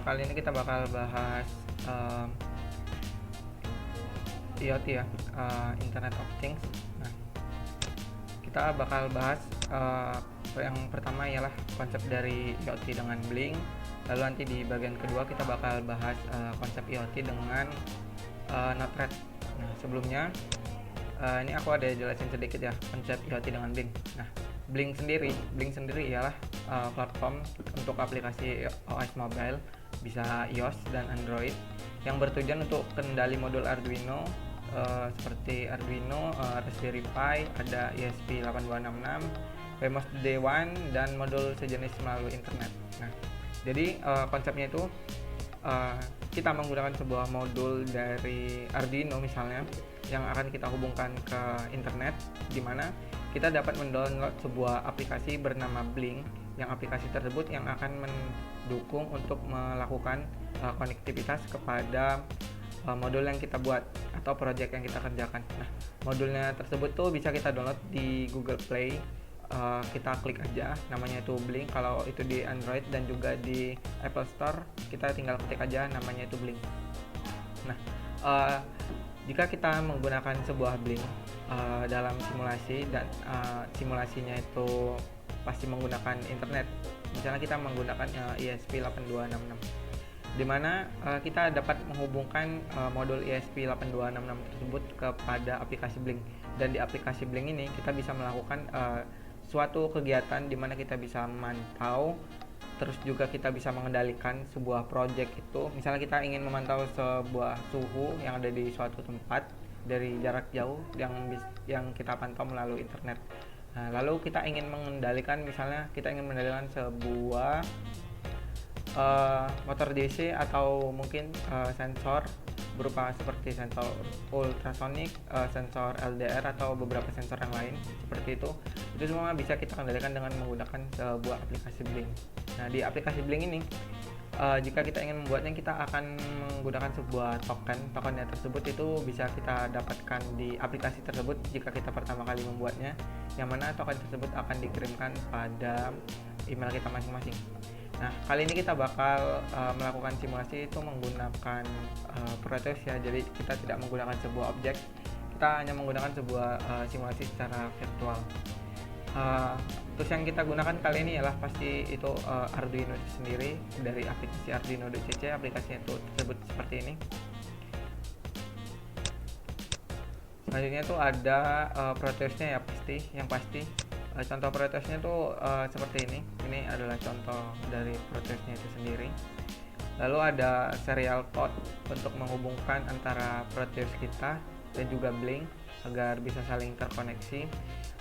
Kali ini kita bakal bahas IoT ya, Internet of Things. Nah, kita bakal bahas yang pertama ialah konsep dari IoT dengan Blink. Lalu nanti di bagian kedua kita bakal bahas konsep IoT dengan Node-RED. Nah, sebelumnya ini aku ada jelasin sedikit ya konsep IoT dengan Blink. Nah, Blink sendiri ialah platform untuk aplikasi OS mobile, bisa iOS dan Android, yang bertujuan untuk kendali modul Arduino seperti Arduino, Raspberry Pi, ada ESP8266, Wemos D1 dan modul sejenis melalui internet. Nah, jadi konsepnya itu kita menggunakan sebuah modul dari Arduino misalnya yang akan kita hubungkan ke internet, di mana kita dapat mendownload sebuah aplikasi bernama Blink, yang aplikasi tersebut yang akan mendukung untuk melakukan konektivitas kepada modul yang kita buat atau project yang kita kerjakan. Nah, modulnya tersebut tuh bisa kita download di Google Play. Kita klik aja namanya itu Blink. Kalau itu di Android dan juga di Apple Store, kita tinggal ketik aja namanya itu Blink. Nah, jika kita menggunakan sebuah Blink dalam simulasi dan simulasinya itu pasti menggunakan internet. Misalnya kita menggunakan ESP8266, di mana kita dapat menghubungkan modul ESP8266 tersebut kepada aplikasi Blink. Dan di aplikasi Blink ini kita bisa melakukan suatu kegiatan di mana kita bisa memantau, terus juga kita bisa mengendalikan sebuah project itu. Misalnya kita ingin memantau sebuah suhu yang ada di suatu tempat dari jarak jauh yang kita pantau melalui internet. Nah, lalu kita ingin mengendalikan, misalnya kita ingin mengendalikan sebuah motor DC atau mungkin sensor berupa seperti sensor ultrasonik, sensor LDR atau beberapa sensor yang lain seperti itu semua bisa kita kendalikan dengan menggunakan sebuah aplikasi Blink. Nah, di aplikasi Blink ini jika kita ingin membuatnya, kita akan menggunakan sebuah tokennya tersebut itu bisa kita dapatkan di aplikasi tersebut jika kita pertama kali membuatnya, yang mana token tersebut akan dikirimkan pada email kita masing-masing. Nah, kali ini kita bakal melakukan simulasi itu menggunakan Proteus ya. Jadi kita tidak menggunakan sebuah objek, kita hanya menggunakan sebuah simulasi secara virtual. Terus yang kita gunakan kali ini ialah pasti itu Arduino itu sendiri, dari aplikasi Arduino.cc. aplikasinya itu tersebut seperti ini. Selanjutnya itu ada Proteusnya ya, yang pasti contoh Proteusnya tuh seperti ini. Ini adalah contoh dari Proteusnya itu sendiri. Lalu ada serial port untuk menghubungkan antara Proteus kita dan juga Blink agar bisa saling terkoneksi.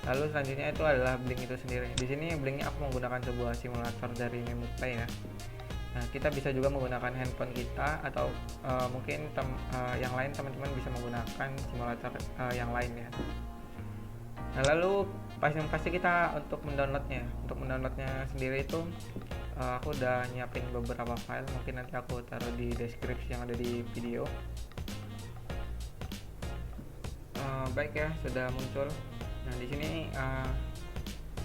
Lalu selanjutnya itu adalah Blink itu sendiri. Di sini Blinknya aku menggunakan sebuah simulator dari Memoplay ya. Nah, kita bisa juga menggunakan handphone kita atau mungkin yang lain teman-teman bisa menggunakan simulator yang lain ya. Nah, lalu pasti kita untuk mendownloadnya sendiri itu aku udah nyiapin beberapa file, mungkin nanti aku taruh di deskripsi yang ada di video. Baik ya, sudah muncul. Nah, di sini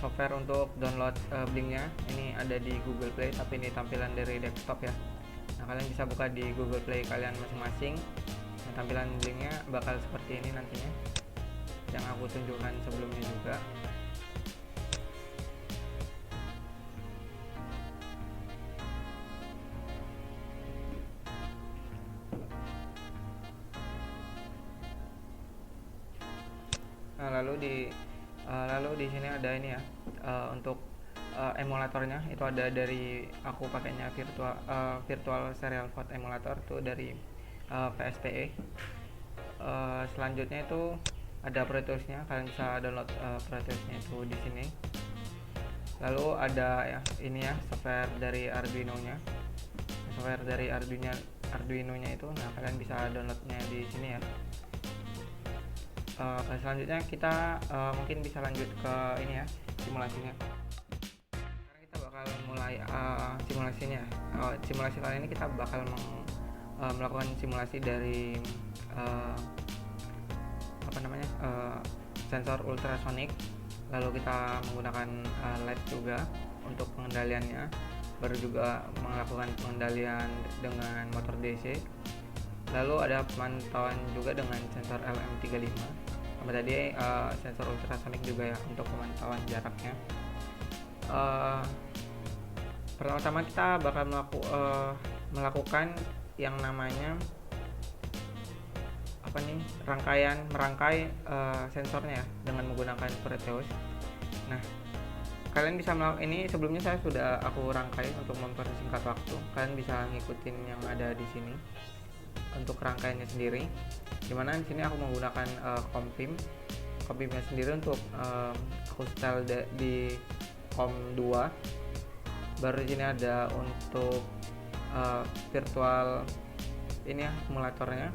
software untuk download Blinknya ini ada di Google Play, tapi ini tampilan dari desktop ya. Nah, kalian bisa buka di Google Play kalian masing-masing. Nah, tampilan Blinknya bakal seperti ini nantinya, yang aku tunjukkan sebelumnya juga. Nah, lalu di sini ada ini ya, untuk emulatornya itu ada dari, aku pakainya virtual serial port emulator tuh dari PSPE. Selanjutnya itu ada Proteusnya, kalian bisa download Proteusnya itu di sini. Lalu ada ya ini ya, software dari Arduino-nya itu. Nah, kalian bisa downloadnya di sini ya. Selanjutnya kita mungkin bisa lanjut ke ini ya, simulasinya. Sekarang kita bakal mulai simulasinya. Simulasi kali ini kita bakal melakukan simulasi dari sensor ultrasonik. Lalu kita menggunakan LED juga untuk pengendaliannya. baru juga melakukan pengendalian dengan motor DC. Lalu ada pemantauan juga dengan sensor LM35, sama tadi sensor ultrasonic juga ya untuk pemantauan jaraknya. Pertama-tama kita bakal melakukan yang namanya merangkai sensornya ya, dengan menggunakan Proteus. Nah, kalian bisa melakukan ini, sebelumnya aku rangkai untuk mempersingkat waktu. Kalian bisa ngikutin yang ada di sini untuk rangkaiannya sendiri. Dimana di sini aku menggunakan kompimnya sendiri untuk aku setel di COM 2. Baru di sini ada untuk virtual ini ya, akumulatornya.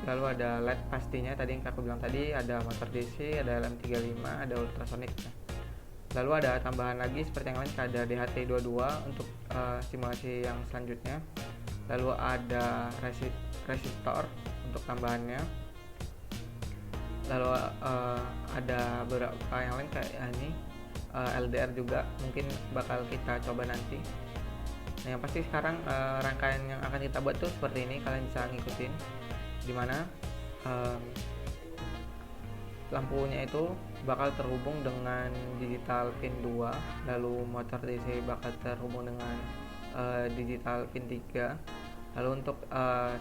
Lalu ada LED pastinya, tadi yang aku bilang tadi, ada motor DC, ada LM35, ada ultrasonic. Lalu ada tambahan lagi seperti yang lain, ada DHT22 untuk simulasi yang selanjutnya. Lalu ada resistor untuk tambahannya. Lalu ada beberapa yang lain kayak ini, LDR juga mungkin bakal kita coba nanti. Nah, yang pasti sekarang rangkaian yang akan kita buat tuh seperti ini, kalian bisa ngikutin, dimana lampunya itu bakal terhubung dengan digital pin 2, lalu motor DC bakal terhubung dengan digital pin 3. Lalu untuk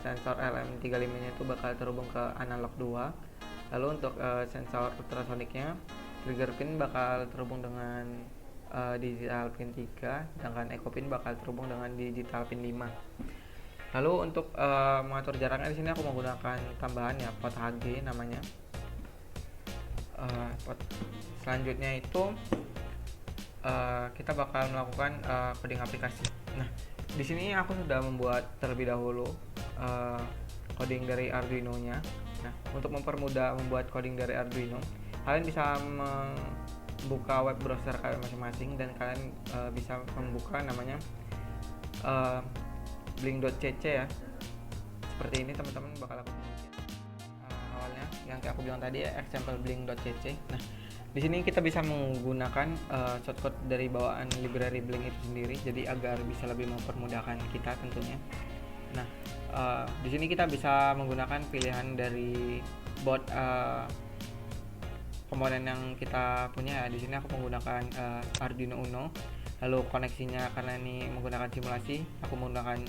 sensor LM35 nya itu bakal terhubung ke analog 2. Lalu untuk sensor ultrasonicnya, trigger pin bakal terhubung dengan digital pin 3, sedangkan echo pin bakal terhubung dengan digital pin 5. Lalu untuk mengatur jaraknya di sini aku menggunakan tambahan ya, pot HG namanya. Selanjutnya itu kita bakal melakukan coding aplikasi. Nah, di sini aku sudah membuat terlebih dahulu coding dari Arduino-nya. Nah, untuk mempermudah membuat coding dari Arduino, kalian bisa membuka web browser kalian masing-masing, dan kalian bisa membuka namanya blink.cc ya. Seperti ini teman-teman bakal aku tunjukin awalnya yang kayak aku bilang tadi ya, example blink.cc. Nah, di sini kita bisa menggunakan shortcut dari bawaan library Blink itu sendiri, jadi agar bisa lebih mempermudahkan kita tentunya. Nah, di sini kita bisa menggunakan pilihan dari board komponen yang kita punya ya. Di sini aku menggunakan Arduino Uno. Lalu koneksinya, karena ini menggunakan simulasi, aku menggunakan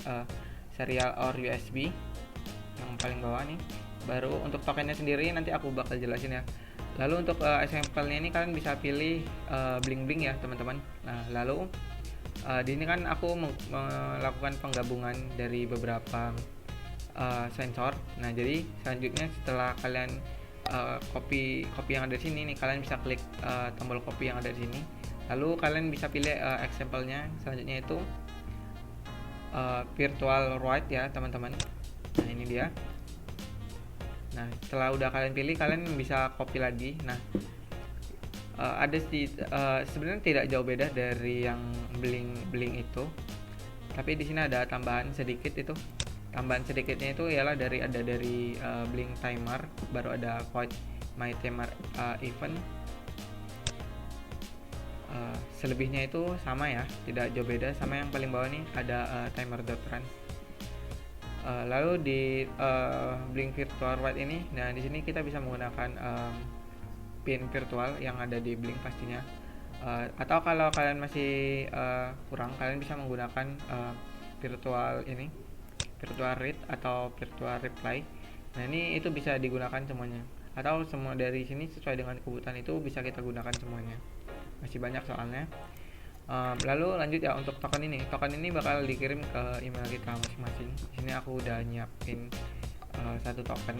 serial or USB yang paling bawah nih. Baru untuk tokennya sendiri nanti aku bakal jelasin ya. Lalu untuk example-nya ini kalian bisa pilih Blink ya teman-teman. Nah, lalu di sini kan aku melakukan penggabungan dari beberapa sensor. Nah, jadi selanjutnya setelah kalian copy yang ada di sini nih, kalian bisa klik tombol copy yang ada di sini. Lalu kalian bisa pilih example-nya selanjutnya itu virtual write ya teman-teman. Nah, ini dia. Nah, setelah udah kalian pilih, kalian bisa copy lagi. Nah, ada sebenarnya tidak jauh beda dari yang Blink itu, tapi di sini ada tambahan sedikit. Itu tambahan sedikitnya itu ialah dari Blink timer, baru ada void my timer event. Selebihnya itu sama ya, tidak jauh beda. Sama yang paling bawah nih ada timer.run. Lalu di Blink virtual write ini, nah di sini kita bisa menggunakan pin virtual yang ada di Blink pastinya. Atau kalau kalian masih kurang, kalian bisa menggunakan virtual read atau virtual reply. Nah, ini itu bisa digunakan semuanya. Atau semua dari sini sesuai dengan kebutuhan itu bisa kita gunakan semuanya. Masih banyak soalnya. Lalu lanjut ya, untuk token ini bakal dikirim ke email kita masing-masing. Di sini aku udah nyiapin satu token.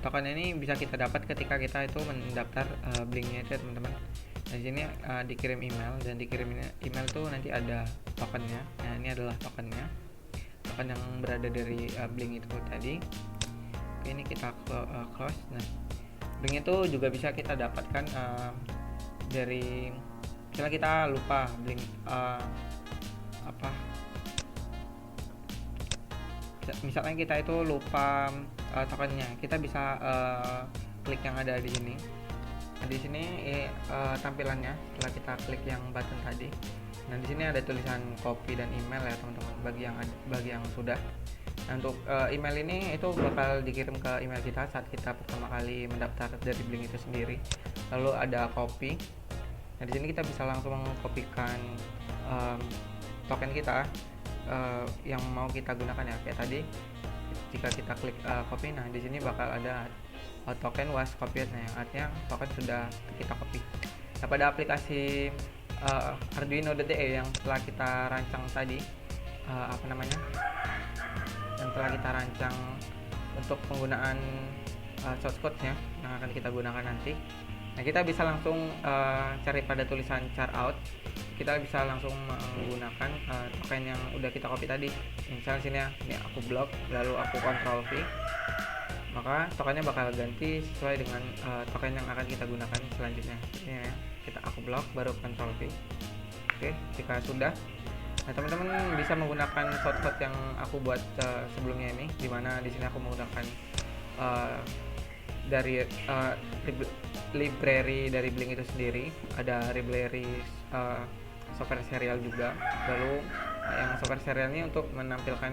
Token ini bisa kita dapat ketika kita itu mendaftar Blinknya itu ya teman-teman. Di sini dikirim email, dan dikirim email tuh nanti ada tokennya. Nah, ini adalah token yang berada dari Blink itu tadi. Oke, ini kita close. Nah, Blink itu juga bisa kita dapatkan dari misalnya kita lupa Blink misalnya kita itu lupa tokennya, kita bisa klik yang ada di sini, Nah, di sini tampilannya setelah kita klik yang button tadi. Nah, di sini ada tulisan copy dan email ya teman-teman, bagi yang sudah. Nah, untuk email ini itu bakal dikirim ke email kita saat kita pertama kali mendaftar dari Blink itu sendiri. Lalu ada copy. Nah, di sini kita bisa langsung mengkopikan token kita yang mau kita gunakan ya. Kayak tadi jika kita klik copy, nah di sini bakal ada token was copied, nah yang artinya token sudah kita copy. Nah, pada aplikasi Arduino.de yang telah kita rancang tadi, yang telah kita rancang untuk penggunaan source code-nya yang akan kita gunakan nanti. Nah, kita bisa langsung cari pada tulisan char out. Kita bisa langsung menggunakan token yang udah kita copy tadi. Misalnya sini ya, ini aku blok, lalu aku Ctrl V, maka tokennya bakal ganti sesuai dengan token yang akan kita gunakan selanjutnya. Ini ya, aku blok, baru Ctrl V. Oke, jika sudah, nah teman-teman bisa menggunakan shortcut yang aku buat sebelumnya ini, dimana di sini aku menggunakan dari library dari Blink itu sendiri. Ada library software serial juga. Lalu yang software serial ini untuk menampilkan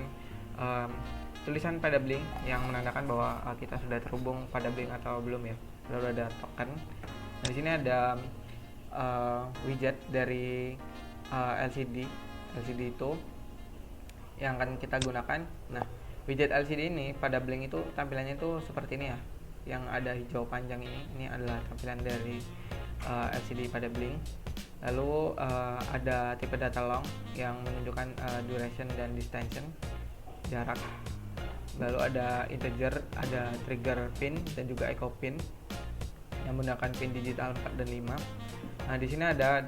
tulisan pada Blink yang menandakan bahwa kita sudah terhubung pada Blink atau belum ya. Lalu ada token. Nah, di sini ada widget dari LCD itu yang akan kita gunakan. Nah, widget LCD ini pada Blink itu tampilannya itu seperti ini ya, yang ada hijau panjang ini adalah tampilan dari LCD pada Blink. Lalu ada tipe data long yang menunjukkan duration dan distance, jarak. Lalu ada integer, ada trigger pin dan juga echo pin yang menggunakan pin digital 4 dan 5. Nah, di sini ada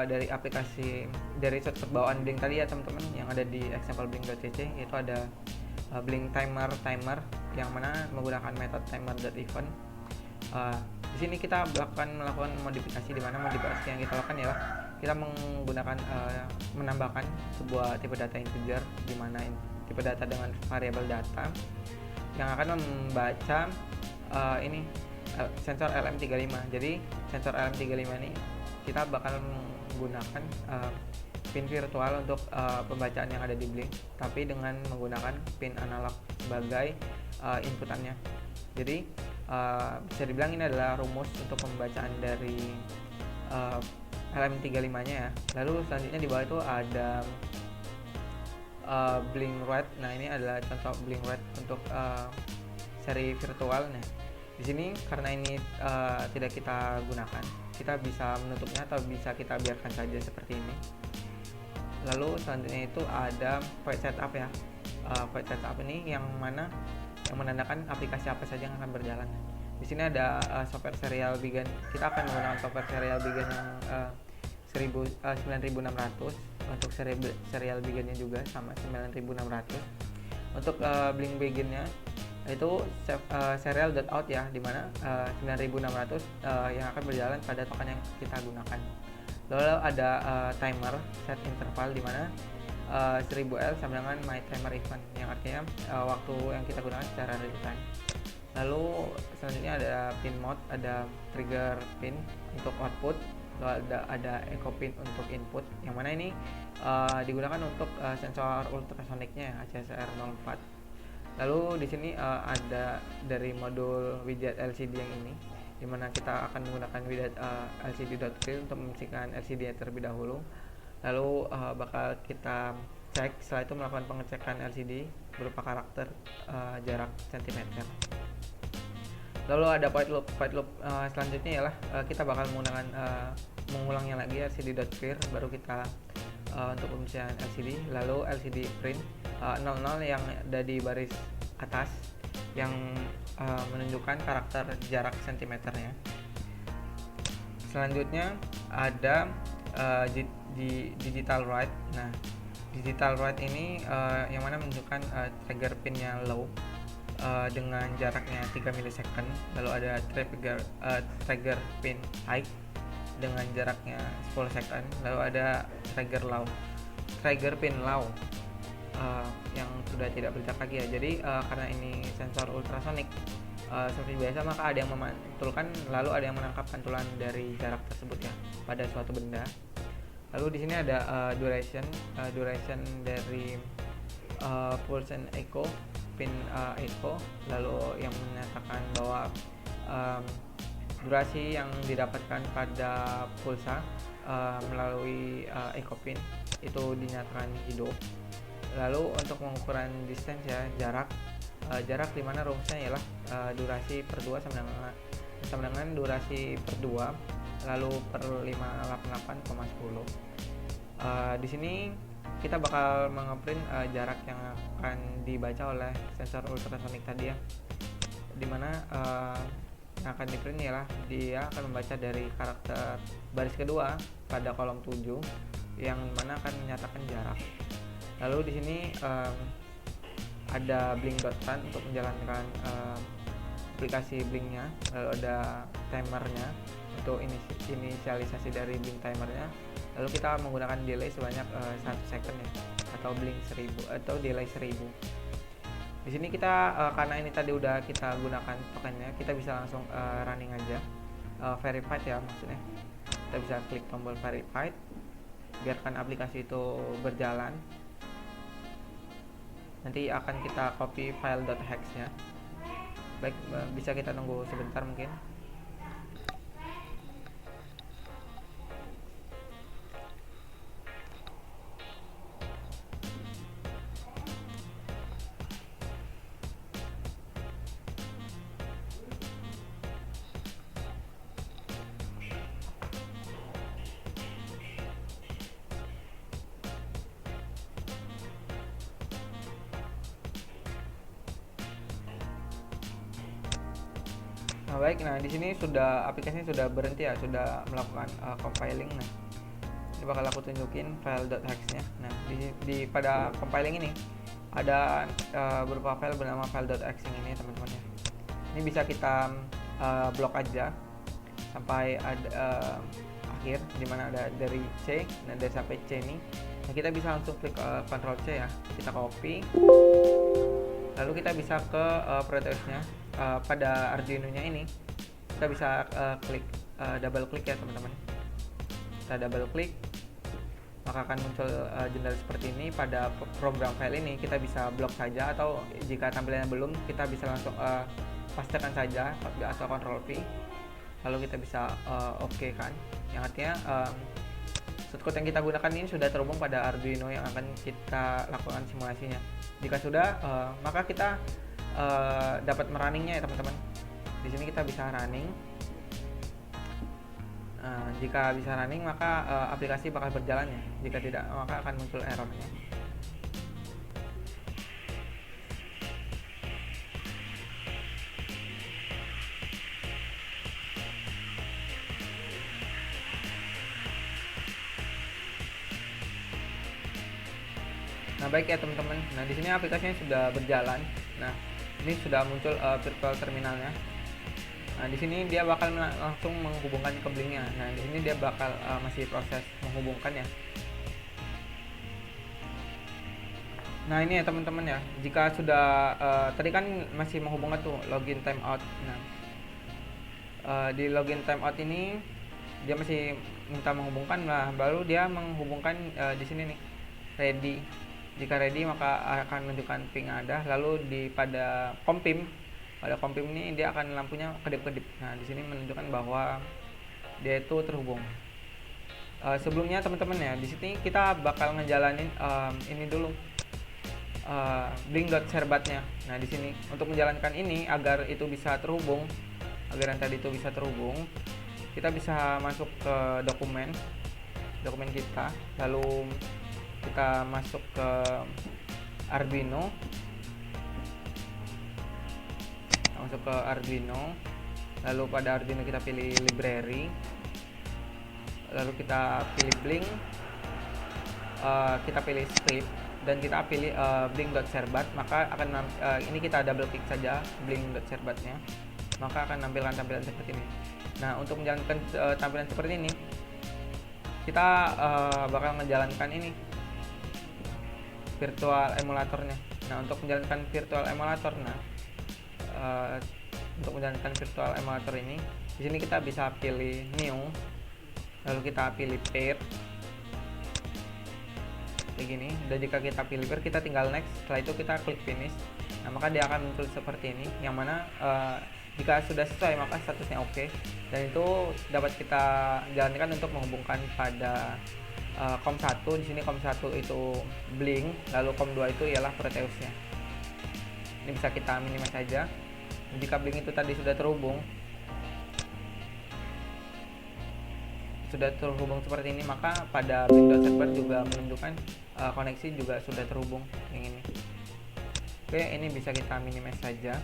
dari aplikasi dari shortcut bawaan Blink tadi ya teman-teman, yang ada di example blink.cc, itu ada Blink timer yang mana menggunakan metode timer.event. Di sini kita melakukan modifikasi, di mana modifikasi yang kita lakukan ialah kita menggunakan menambahkan sebuah tipe data integer, di mana tipe data dengan variabel data yang akan membaca sensor LM35. Jadi sensor LM35 ini kita bakal menggunakan pin virtual untuk pembacaan yang ada di Blink, tapi dengan menggunakan pin analog sebagai inputannya. Jadi bisa dibilang ini adalah rumus untuk pembacaan dari LM35 nya ya. Lalu selanjutnya di bawah itu ada Blink Read. Nah, ini adalah contoh Blink Read untuk seri virtual. Nah, di sini karena ini tidak kita gunakan, kita bisa menutupnya atau bisa kita biarkan saja seperti ini. Lalu selanjutnya itu ada void setup ya. Void setup ini yang mana yang menandakan aplikasi apa saja yang akan berjalan. Di sini ada software serial begin. Kita akan menggunakan software serial begin yang 9600. Untuk serial beginnya juga sama 9600. Untuk Blink beginnya itu serial.out ya, dimana 9600 yang akan berjalan pada token yang kita gunakan. Lalu ada timer set interval, dimana 1000L sama dengan my timer event, yang artinya waktu yang kita gunakan secara real time. Lalu selanjutnya ada pin mode, ada trigger pin untuk output, lalu ada echo pin untuk input, yang mana ini digunakan untuk sensor ultrasonicnya HCSR 04. Lalu di sini ada dari modul widget LCD yang ini, dimana kita akan menggunakan widget LCD.clear untuk membersihkan LCD terlebih dahulu. Lalu bakal kita cek, setelah itu melakukan pengecekan LCD berupa karakter, jarak cm. Lalu ada void loop. Selanjutnya ialah kita bakal menggunakan mengulangnya lagi LCD.clear, baru kita untuk pembersihan LCD. Lalu LCD print 00 yang ada di baris atas yang menunjukkan karakter jarak sentimeternya. Selanjutnya ada digital write. Nah, digital write ini yang mana menunjukkan trigger pinnya low dengan jaraknya 3 millisecond. Lalu ada trigger pin high dengan jaraknya 10 second. Lalu ada trigger pin low yang sudah tidak berjarak lagi ya. Jadi karena ini sensor ultrasonic, seperti biasa, maka ada yang memantulkan, lalu ada yang menangkap pantulan dari jarak tersebut ya pada suatu benda. Lalu di sini ada duration dari pulse and echo, pin echo, lalu yang menyatakan bahwa durasi yang didapatkan pada pulsa melalui echo pin itu dinyatakan hidup. Lalu untuk pengukuran distance ya, jarak di mana rumusnya ialah durasi per 2 sama dengan durasi per 2 lalu per 588,10. Di sini kita bakal mengeprint jarak yang akan dibaca oleh sensor ultrasonik tadi ya, dimana yang akan diprint ialah dia akan membaca dari karakter baris kedua pada kolom 7 yang mana akan menyatakan jarak. Lalu di sini ada blink.run untuk menjalankan aplikasi blinknya, lalu ada timernya untuk inisialisasi dari blink timernya. Lalu kita menggunakan delay sebanyak 1 second ya, atau blink 1000 atau delay 1000. Di sini kita karena ini tadi udah kita gunakan tokennya, kita bisa langsung running aja, verified ya maksudnya. Kita bisa klik tombol verified, biarkan aplikasi itu berjalan. Nanti akan kita copy file.hex nya. Baik, bisa kita tunggu sebentar mungkin. Nah baik, nah di sini sudah aplikasinya sudah berhenti ya, sudah melakukan compiling. Nah ini bakal aku tunjukin file.hex-nya. Nah di pada compiling ini ada beberapa file bernama file.hex ini teman-teman ya. Ini bisa kita blok aja sampai ada akhir, dimana ada dari C, nah dari sampai C ini. Nah kita bisa langsung klik Ctrl C ya, kita copy, lalu kita bisa ke Proteus-nya. Pada Arduino-nya ini kita bisa klik double klik ya teman-teman. Kita double klik, maka akan muncul jendela seperti ini. Pada program file ini kita bisa blok saja, atau jika tampilannya belum, kita bisa langsung pastekan saja atau Ctrl V, lalu kita bisa oke kan, yang artinya shortcut yang kita gunakan ini sudah terhubung pada Arduino yang akan kita lakukan simulasinya. Jika sudah, maka kita dapat merunningnya ya teman-teman. Di sini kita bisa running. Jika bisa running, maka aplikasi bakal berjalan ya. Jika tidak, maka akan muncul errornya. Nah baik ya teman-teman. Nah di sini aplikasinya sudah berjalan. Nah ini sudah muncul virtual terminalnya. Nah di sini dia bakal langsung menghubungkan ke blinknya. Nah di sini dia bakal masih proses menghubungkan ya. Nah ini ya teman-teman ya. Jika sudah tadi kan masih menghubungkan tuh login timeout. Nah di login timeout ini dia masih minta menghubungkan lah. Baru dia menghubungkan di sini nih ready. Jika ready maka akan menunjukkan ping ada, lalu pada kompim ini dia akan lampunya kedip-kedip. Nah di sini menunjukkan bahwa dia itu terhubung. Sebelumnya teman-teman ya, di sini kita bakal ngejalanin ini dulu blink.serbatnya. Nah di sini untuk menjalankan ini agar itu bisa terhubung, agar yang tadi itu bisa terhubung, kita bisa masuk ke dokumen kita, lalu kita masuk ke Arduino, lalu pada Arduino kita pilih library, lalu kita pilih blink, kita pilih script, dan kita pilih blink.serbat. Maka akan ini kita double klik saja blink.serbatnya, maka akan nampilkan tampilan seperti ini. Nah untuk menjalankan tampilan seperti ini, kita bakal menjalankan ini virtual emulatornya. Nah untuk menjalankan virtual emulator, nah untuk menjalankan virtual emulator ini. Di sini kita bisa pilih new, lalu kita pilih pair kayak gini, dan jika kita pilih pair kita tinggal next, setelah itu kita klik finish. Nah maka dia akan muncul seperti ini, yang mana jika sudah sesuai maka statusnya oke, dan itu dapat kita jalankan untuk menghubungkan pada COM1. Di sini COM1 itu Blink, lalu COM2 itu ialah Proteusnya. Ini bisa kita minimize saja. Jika Blink itu tadi sudah terhubung seperti ini, maka pada Blink.server juga menunjukkan koneksi juga sudah terhubung yang ini. Oke, ini bisa kita minimize saja.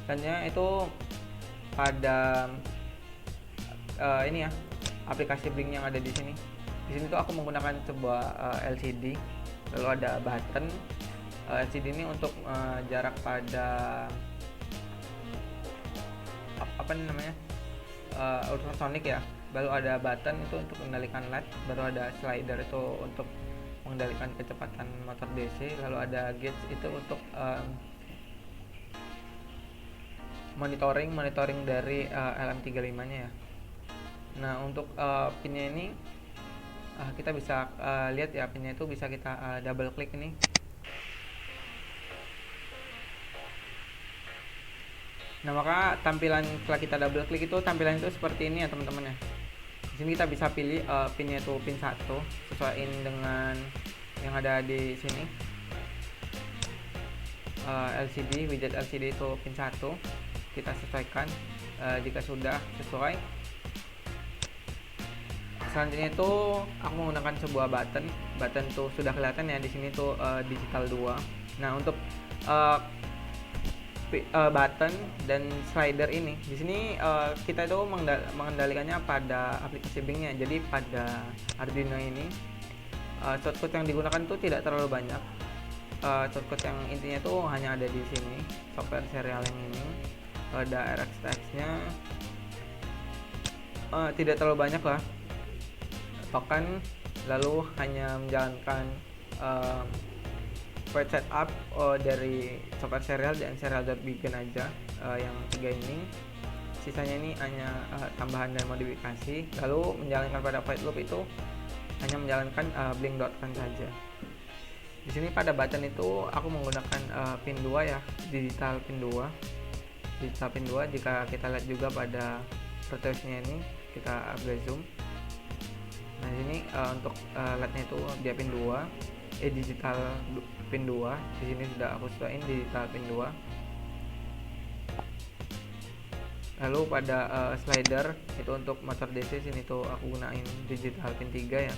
Tanya itu pada ini ya, aplikasi Blink yang ada di sini. Di sini tuh aku menggunakan sebuah LCD, lalu ada button. LCD ini untuk jarak pada apa namanya, ultrasonic ya. Baru ada button itu untuk mengendalikan LED, baru ada slider itu untuk mengendalikan kecepatan motor DC, lalu ada gauge itu untuk monitoring dari LM35 nya ya. Nah untuk pinnya ini kita bisa lihat ya, pinnya itu bisa kita double klik ini. Nah maka tampilan setelah kita double klik itu, tampilan itu seperti ini ya teman-teman ya. Di sini kita bisa pilih pinnya itu pin 1, sesuaiin dengan yang ada di sini. LCD, widget LCD itu pin 1, kita sesuaikan. Jika sudah sesuai, selanjutnya itu aku menggunakan sebuah button tuh sudah kelihatan ya di sini tuh digital 2. Nah untuk button dan slider ini di sini kita itu mengendalikannya pada aplikasi Blink-nya. Jadi pada Arduino ini shortcut yang digunakan itu tidak terlalu banyak. Shortcut yang intinya itu hanya ada di sini, software serial yang ini. Ada RxTX-nya tidak terlalu banyak lah, bahkan lalu hanya menjalankan file setup dari software serial dan serial.begin aja, yang 3 ini. Sisanya ini hanya tambahan dan modifikasi. Lalu menjalankan pada void loop itu hanya menjalankan blink.run saja. Di sini pada button itu aku menggunakan pin 2 ya, digital pin 2. Jika kita lihat juga pada Proteusnya ini, kita upgrade zoom. Nah ini untuk LED-nya itu dia pin 2, digital pin 2. Di sini sudah aku sesuaiin digital pin 2. Lalu pada slider itu untuk motor DC, sini tuh aku gunain digital pin 3 ya.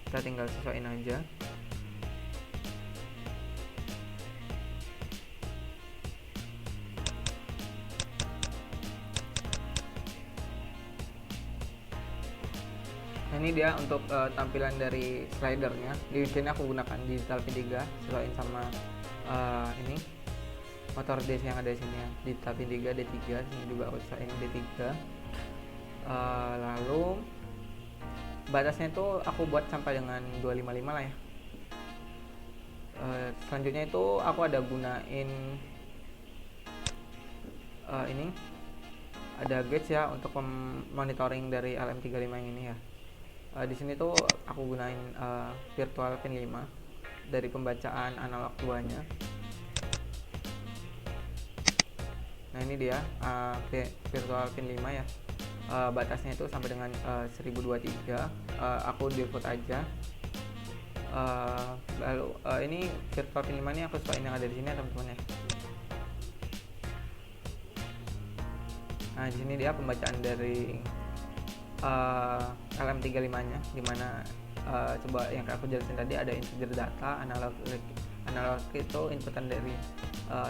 Kita tinggal sesuaiin aja. Nah ini dia untuk tampilan dari slidernya. Di sini aku gunakan digital pin 3, sesuaiin sama ini motor DC yang ada di sini ya, digital pin 3 D3. Sini juga aku sesuaiin D3. Lalu batasnya itu aku buat sampai dengan 255 lah ya. Selanjutnya itu aku ada gunain ini ada gauge ya untuk monitoring dari LM35 yang ini ya. Di sini tuh aku gunain virtual pin 5 dari pembacaan analog 2 nya. Nah ini dia virtual pin 5 ya. Batasnya itu sampai dengan 1023. Aku default aja. Lalu ini virtual pin 5 ini aku sesuaiin yang ada di sini ya teman-teman ya. Nah di sini dia pembacaan dari LM35 nya, dimana coba yang aku jelasin tadi ada integer data, analog itu inputan dari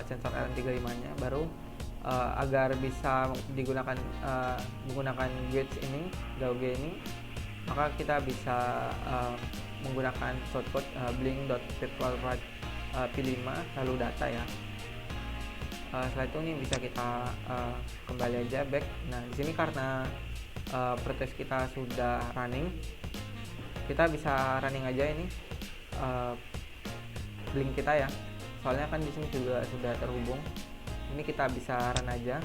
sensor LM35 nya. Baru agar bisa digunakan menggunakan gauge ini, gauge ini, maka kita bisa menggunakan shortcut blink.virtualwrite p5 lalu data ya. Setelah itu nih bisa kita kembali aja back. Nah di sini karena Proteus kita sudah running, kita bisa running aja ini Blink kita ya, soalnya kan di sini juga sudah terhubung. ini kita bisa run aja.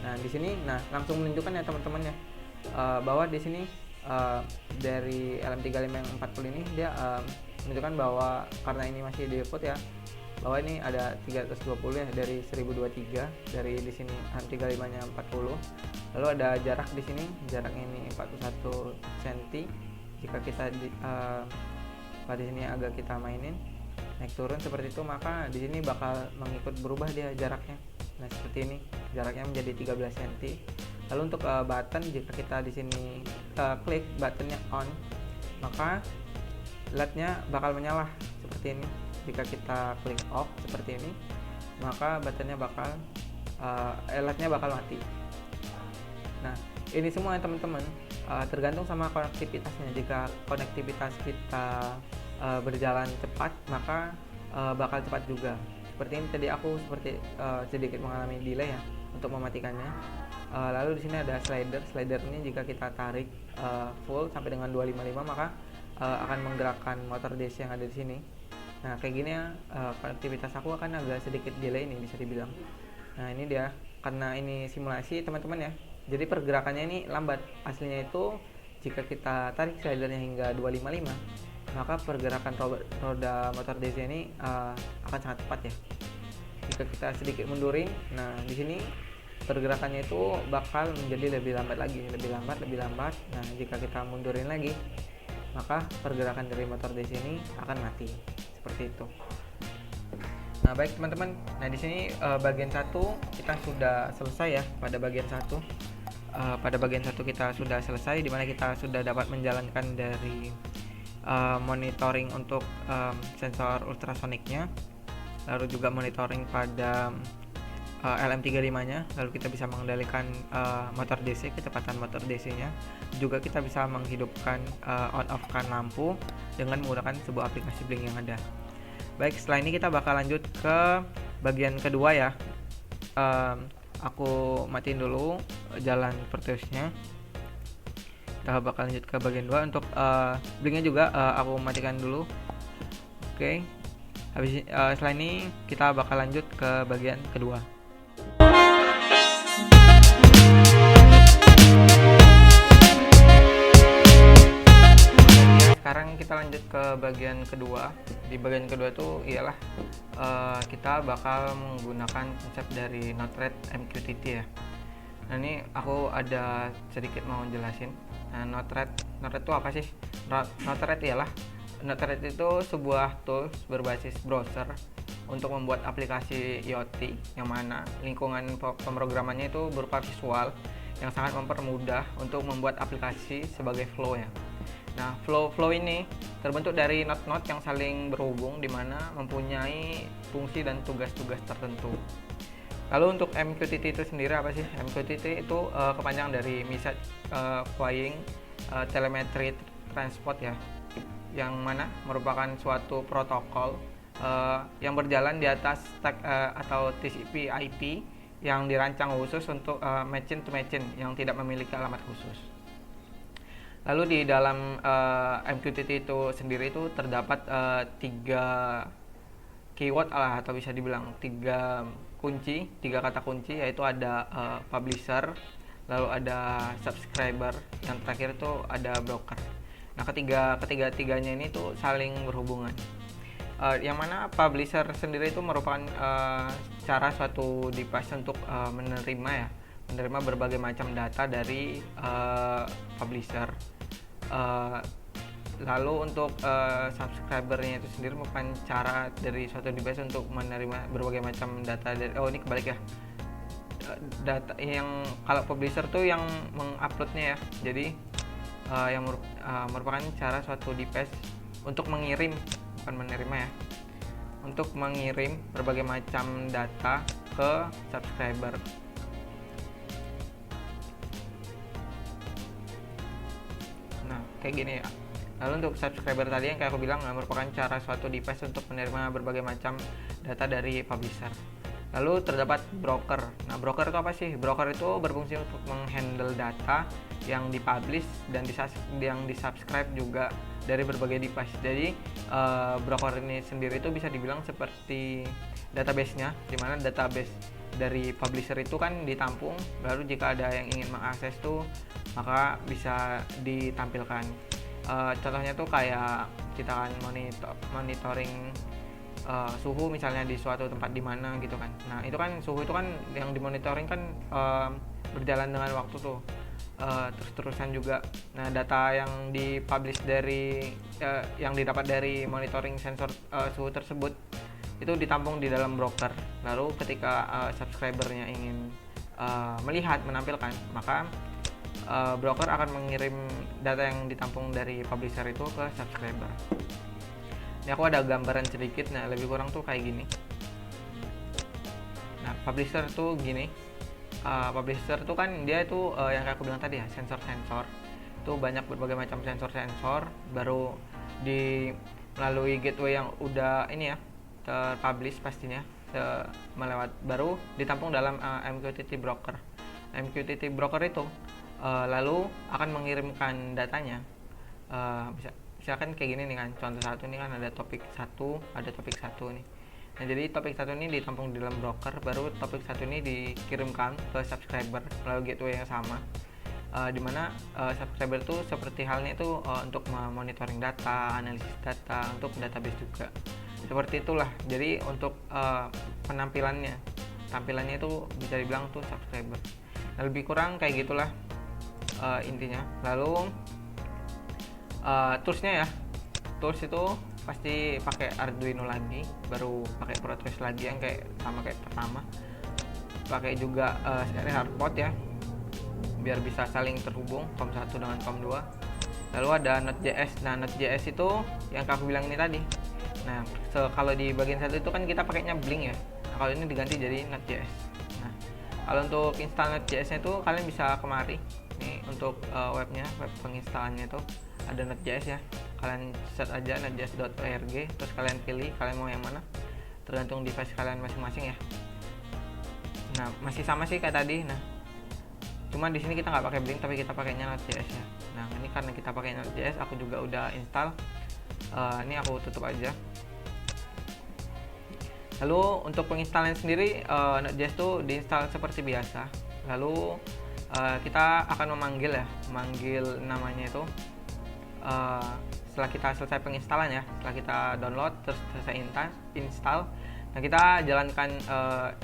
Nah di sini langsung menunjukkan ya teman-teman ya, bahwa di sini dari LM35 yang 40 ini dia menunjukkan bahwa karena ini masih di default ya, bahwa ini ada 320 ya dari 1023, dari di sini LM35 nya 40. Lalu ada jarak di sini, jaraknya ini 41 cm. Jika kita pada sini agak kita mainin naik turun seperti itu, maka di sini bakal mengikut berubah dia jaraknya. Nah seperti ini, jaraknya menjadi 13 cm. Lalu untuk button, jika kita di sini klik buttonnya on, maka LED-nya bakal menyala seperti ini. Jika kita klik off seperti ini, maka buttonnya bakal LED-nya bakal mati. Nah ini semua ya teman-teman, tergantung sama konektivitasnya. Jika konektivitas kita berjalan cepat, maka bakal cepat juga. Seperti ini tadi aku sedikit mengalami delay ya untuk mematikannya. Lalu di sini ada slider ini jika kita tarik full sampai dengan 255, maka akan menggerakkan motor DC yang ada di sini. Nah kayak gini ya, konektivitas aku akan agak sedikit delay ini bisa dibilang. Nah ini dia, karena ini simulasi teman-teman ya, jadi pergerakannya ini lambat. Aslinya itu jika kita tarik slidernya hingga 255, maka pergerakan roda motor DC ini akan sangat cepat ya. Jika kita sedikit mundurin, nah di sini pergerakannya itu bakal menjadi lebih lambat lagi, lebih lambat. Nah jika kita mundurin lagi, maka pergerakan dari motor DC ini akan mati seperti itu. Nah baik teman-teman, nah di sini bagian 1 kita sudah selesai ya. Pada bagian 1 kita sudah selesai, dimana kita sudah dapat menjalankan dari monitoring untuk sensor ultrasoniknya, lalu juga monitoring pada LM35 nya, lalu kita bisa mengendalikan motor DC, kecepatan motor DC nya, juga kita bisa menghidupkan on off kan lampu dengan menggunakan sebuah aplikasi Blink yang ada. Baik, setelah ini kita bakal lanjut ke bagian kedua ya. Aku matiin dulu jalan Proteusnya. Kita bakal lanjut ke bagian 2. Untuk Blinknya juga aku matikan dulu. Oke. Habis setelah ini kita bakal lanjut ke bagian kedua. Sekarang kita lanjut ke bagian kedua. Di bagian kedua itu ialah kita bakal menggunakan konsep dari Node-RED MQTT ya. Nah ini aku ada sedikit mau jelasin. Nah Node-RED itu apa sih? Node-RED ialah, Node-RED itu sebuah tools berbasis browser untuk membuat aplikasi IoT, yang mana lingkungan pemrogramannya itu berupa visual yang sangat mempermudah untuk membuat aplikasi sebagai flow ya. Nah, flow ini terbentuk dari node-node yang saling berhubung, di mana mempunyai fungsi dan tugas-tugas tertentu. Lalu untuk MQTT itu sendiri apa sih? MQTT itu kepanjangan dari Message Queuing Telemetry Transport ya, yang mana merupakan suatu protokol yang berjalan di atas stack atau TCP/IP yang dirancang khusus untuk machine to machine yang tidak memiliki alamat khusus. Lalu di dalam MQTT itu sendiri itu terdapat 3 keyword atau bisa dibilang 3 kata kunci, yaitu ada publisher, lalu ada subscriber, yang terakhir itu ada broker. Nah ketiga-tiganya ini tuh saling berhubungan. Yang mana publisher sendiri itu merupakan cara suatu device untuk menerima berbagai macam data dari publisher. Lalu untuk subscribernya itu sendiri merupakan cara dari suatu device untuk menerima berbagai macam data dari ini kebalik ya. Data yang kalau publisher tuh yang menguploadnya ya. Jadi yang merupakan cara suatu device untuk mengirim, bukan menerima ya. Untuk mengirim berbagai macam data ke subscriber. Kayak gini ya. Lalu untuk subscriber tadi yang kayak aku bilang merupakan cara suatu device untuk menerima berbagai macam data dari publisher. Lalu terdapat broker. Nah broker itu apa sih? Broker itu berfungsi untuk menghandle data yang dipublish dan yang disubscribe juga dari berbagai device. Jadi broker ini sendiri itu bisa dibilang seperti database-nya, di mana database dari publisher itu kan ditampung, lalu jika ada yang ingin mengakses tuh maka bisa ditampilkan. Contohnya tuh kayak kita kan monitoring suhu misalnya di suatu tempat di mana gitu kan. Nah itu kan suhu itu kan yang dimonitoring kan berjalan dengan waktu tuh, terus-terusan juga. Nah data yang dipublish dari yang didapat dari monitoring sensor suhu tersebut itu ditampung di dalam broker. Lalu ketika subscribernya ingin melihat, menampilkan, maka broker akan mengirim data yang ditampung dari publisher itu ke subscriber. Ini aku ada gambaran sedikit, nah lebih kurang tuh kayak gini. Nah publisher tuh gini, publisher tuh kan dia itu yang kayak aku bilang tadi ya, sensor-sensor itu banyak berbagai macam sensor-sensor, baru melalui gateway yang udah ini ya terpublish pastinya melewat, baru ditampung dalam MQTT broker. MQTT broker itu lalu akan mengirimkan datanya, misalkan kayak gini nih kan, contoh satu nih kan ada topik satu, nih. Nah jadi topik satu ini ditampung di dalam broker, baru topik satu ini dikirimkan ke subscriber melalui gateway yang sama, dimana subscriber itu seperti halnya itu untuk monitoring data, analisis data, untuk database juga. Seperti itulah. Jadi untuk tampilannya itu bisa dibilang tuh subscriber. Nah, lebih kurang kayak gitulah intinya. Lalu toolsnya ya, tools itu pasti pakai Arduino lagi, baru pakai ProTrace lagi yang kayak sama kayak pertama, pakai juga serial port ya biar bisa saling terhubung COM1 dengan COM2. Lalu ada Node.js. Nah Node.js itu yang aku bilang ini tadi. Nah kalau di bagian satu itu kan kita pakainya Blink ya, nah kalau ini diganti jadi Node.js. Nah kalau untuk install Node.js nya itu kalian bisa kemari nih, untuk web penginstalannya itu ada Node.js ya, kalian search aja nodejs.org, terus kalian pilih kalian mau yang mana, tergantung device kalian masing-masing ya. Nah masih sama sih kayak tadi. Nah cuma di sini kita nggak pakai Blink tapi kita pakainya Node.js ya. Nah ini karena kita pakai Node.js, aku juga udah install. Ini aku tutup aja. Lalu untuk penginstalan sendiri Node.js itu diinstal seperti biasa. Lalu kita akan memanggil namanya itu setelah kita selesai penginstalan ya, setelah kita download terus selesai install. Nah kita jalankan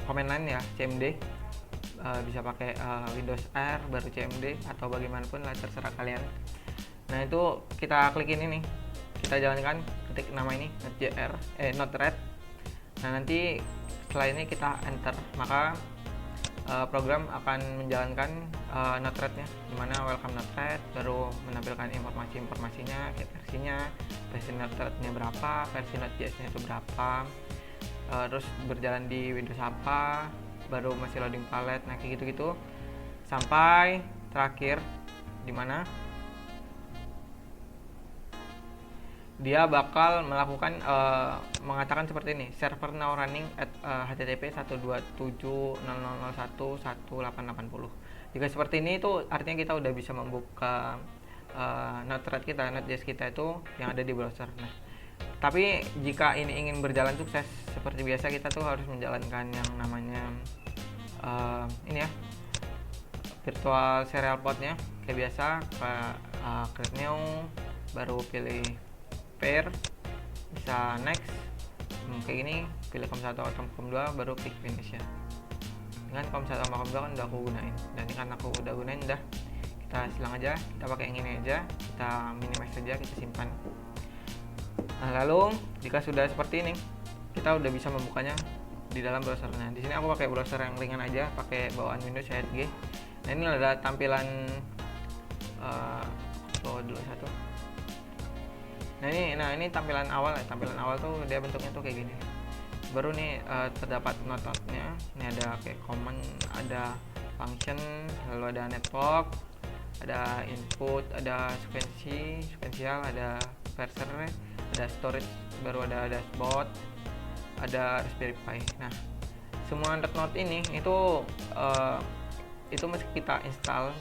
command line ya, cmd. Bisa pakai Windows R baru cmd atau bagaimanapun lah, terserah kalian. Nah itu kita klik ini nih, kita jalankan, ketik nama ini node-red. Nah nanti setelah ini kita enter, maka program akan menjalankan node-rednya, dimana welcome node-red, baru menampilkan informasinya, kayak versinya, versi node-rednya berapa, versi Node.js nya itu berapa, terus berjalan di Windows apa, baru masih loading palette. Nah kayak gitu-gitu sampai terakhir dimana dia bakal melakukan mengatakan seperti ini, server now running at http 127.001.1880. Jika seperti ini itu artinya kita udah bisa membuka Node-RED kita, Node.js kita itu yang ada di browser. Nah tapi jika ini ingin berjalan sukses seperti biasa, kita tuh harus menjalankan yang namanya ini ya, virtual serial portnya kayak biasa, create new, baru pilih pair, bisa next, kayak gini, pilih COM1 atau COM2, baru klik finish ya. Dengan COM1 sama COM2 kan udah aku gunain, dan ini kan aku udah gunain, udah kita silang aja, kita pakai yang ini aja, kita minimize saja, kita simpan. Nah lalu jika sudah seperti ini, kita udah bisa membukanya di dalam browsernya. Di sini aku pakai browser yang ringan aja, pakai bawaan Windows CHG. Nah ini ada tampilan dulu satu. Nah ini tampilan awal ya. Tampilan awal tuh dia bentuknya tuh kayak gini. Baru nih terdapat not-notnya. Ini ada kayak command, ada function, lalu ada network, ada input, ada sequential, ada parser, ada storage, baru ada dashboard, ada Raspberry Pi. Nah semua not ini itu mesti kita install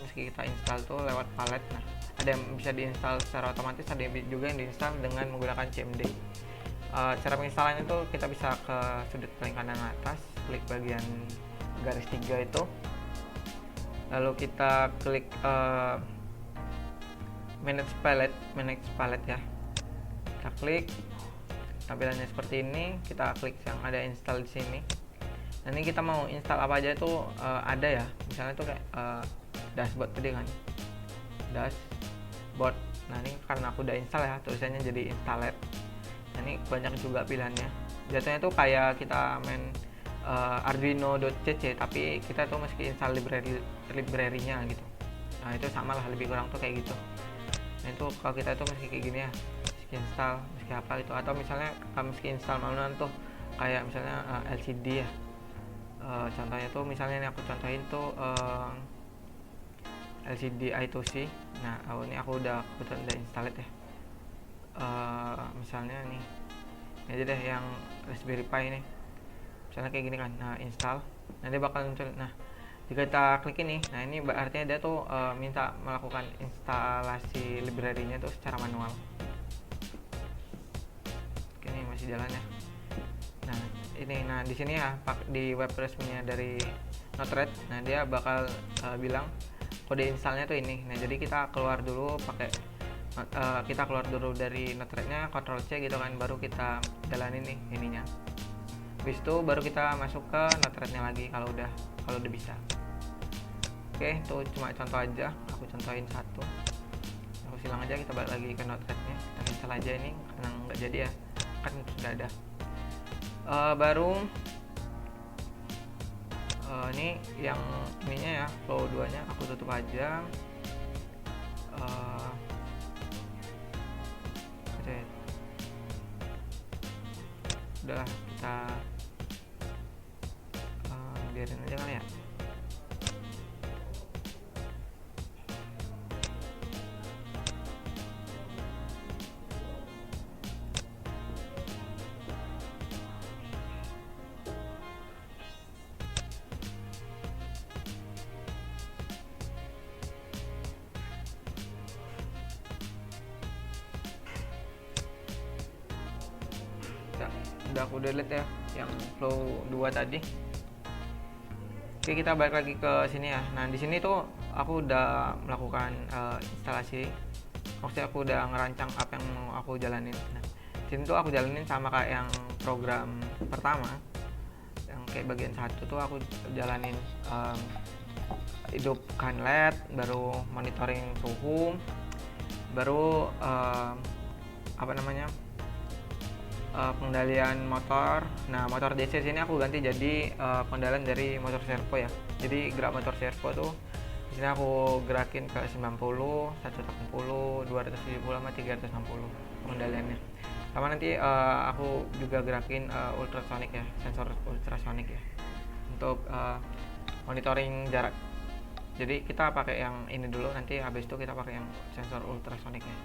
tuh lewat palette. Nah ada yang bisa diinstal secara otomatis, ada yang juga yang diinstal dengan menggunakan cmd. Cara penginstalannya tuh kita bisa ke sudut paling kanan atas, klik bagian garis 3 itu, lalu kita klik manage palette ya, kita klik, tampilannya seperti ini. Kita klik yang ada install di sini. Nah, ini kita mau install apa aja itu ada ya, misalnya itu kayak dashboard tadi kan, dashboard. Nah, ini karena aku udah install ya, tulisannya jadi installed. Nah, ini banyak juga pilihannya. Jatuhnya tuh kayak kita main Arduino.cc, tapi kita tuh mesti install library-nya gitu. Nah, itu sama lah, lebih kurang tuh kayak gitu. Nah, itu kalau kita tuh mesti kayak gini ya, mesti install, mesti apa gitu. Atau misalnya mesti install manual tuh kayak misalnya LCD ya. Contohnya tuh misalnya ini aku contohin tuh LCD I2C. Nah, ini aku udah install ya. Misalnya nih, ini aja deh yang Raspberry Pi ini. Misalnya kayak gini kan. Nah, install. Nah, dia bakal muncul. Nah, jika kita klik ini, nah ini artinya dia tuh minta melakukan instalasi library-nya tuh secara manual. Oke, ini masih jalan ya. Nah, ini, nah di sini ya, di web resminya dari Node-RED, nah dia bakal bilang kode installnya tuh ini. Nah, jadi kita keluar dulu pakai dari Node-RED-nya, Ctrl C gitu kan, baru kita jalanin nih ininya. Habis itu baru kita masuk ke Node-RED-nya lagi kalau udah bisa. Oke, itu cuma contoh aja, aku contohin satu. Aku silang aja, kita balik lagi ke Node-RED-nya, kita install aja ini karena nggak jadi ya, kan sudah ada. Baru ini yang ininya ya, flow 2 nya aku tutup aja. Udahlah, kita biarin aja kali ya. Udah aku delete ya yang flow 2 tadi. Oke, kita balik lagi ke sini ya. Nah, di sini tuh aku udah melakukan instalasi. Maksudnya aku udah ngerancang apa yang mau aku jalanin. Nah, sini tuh aku jalanin sama kayak yang program pertama, yang kayak bagian 1 tuh aku jalanin hidupkan LED, baru monitoring suhu, baru pengendalian motor. Nah, motor DC sini aku ganti jadi pengendalian dari motor servo ya. Jadi gerak motor servo tuh di sini aku gerakin ke 90, 180, 270 sama 360 pengendaliannya. Sama nanti aku juga gerakin ultrasonic ya, sensor ultrasonic ya, untuk monitoring jarak. Jadi kita pakai yang ini dulu, nanti habis itu kita pakai yang sensor ultrasonic ya.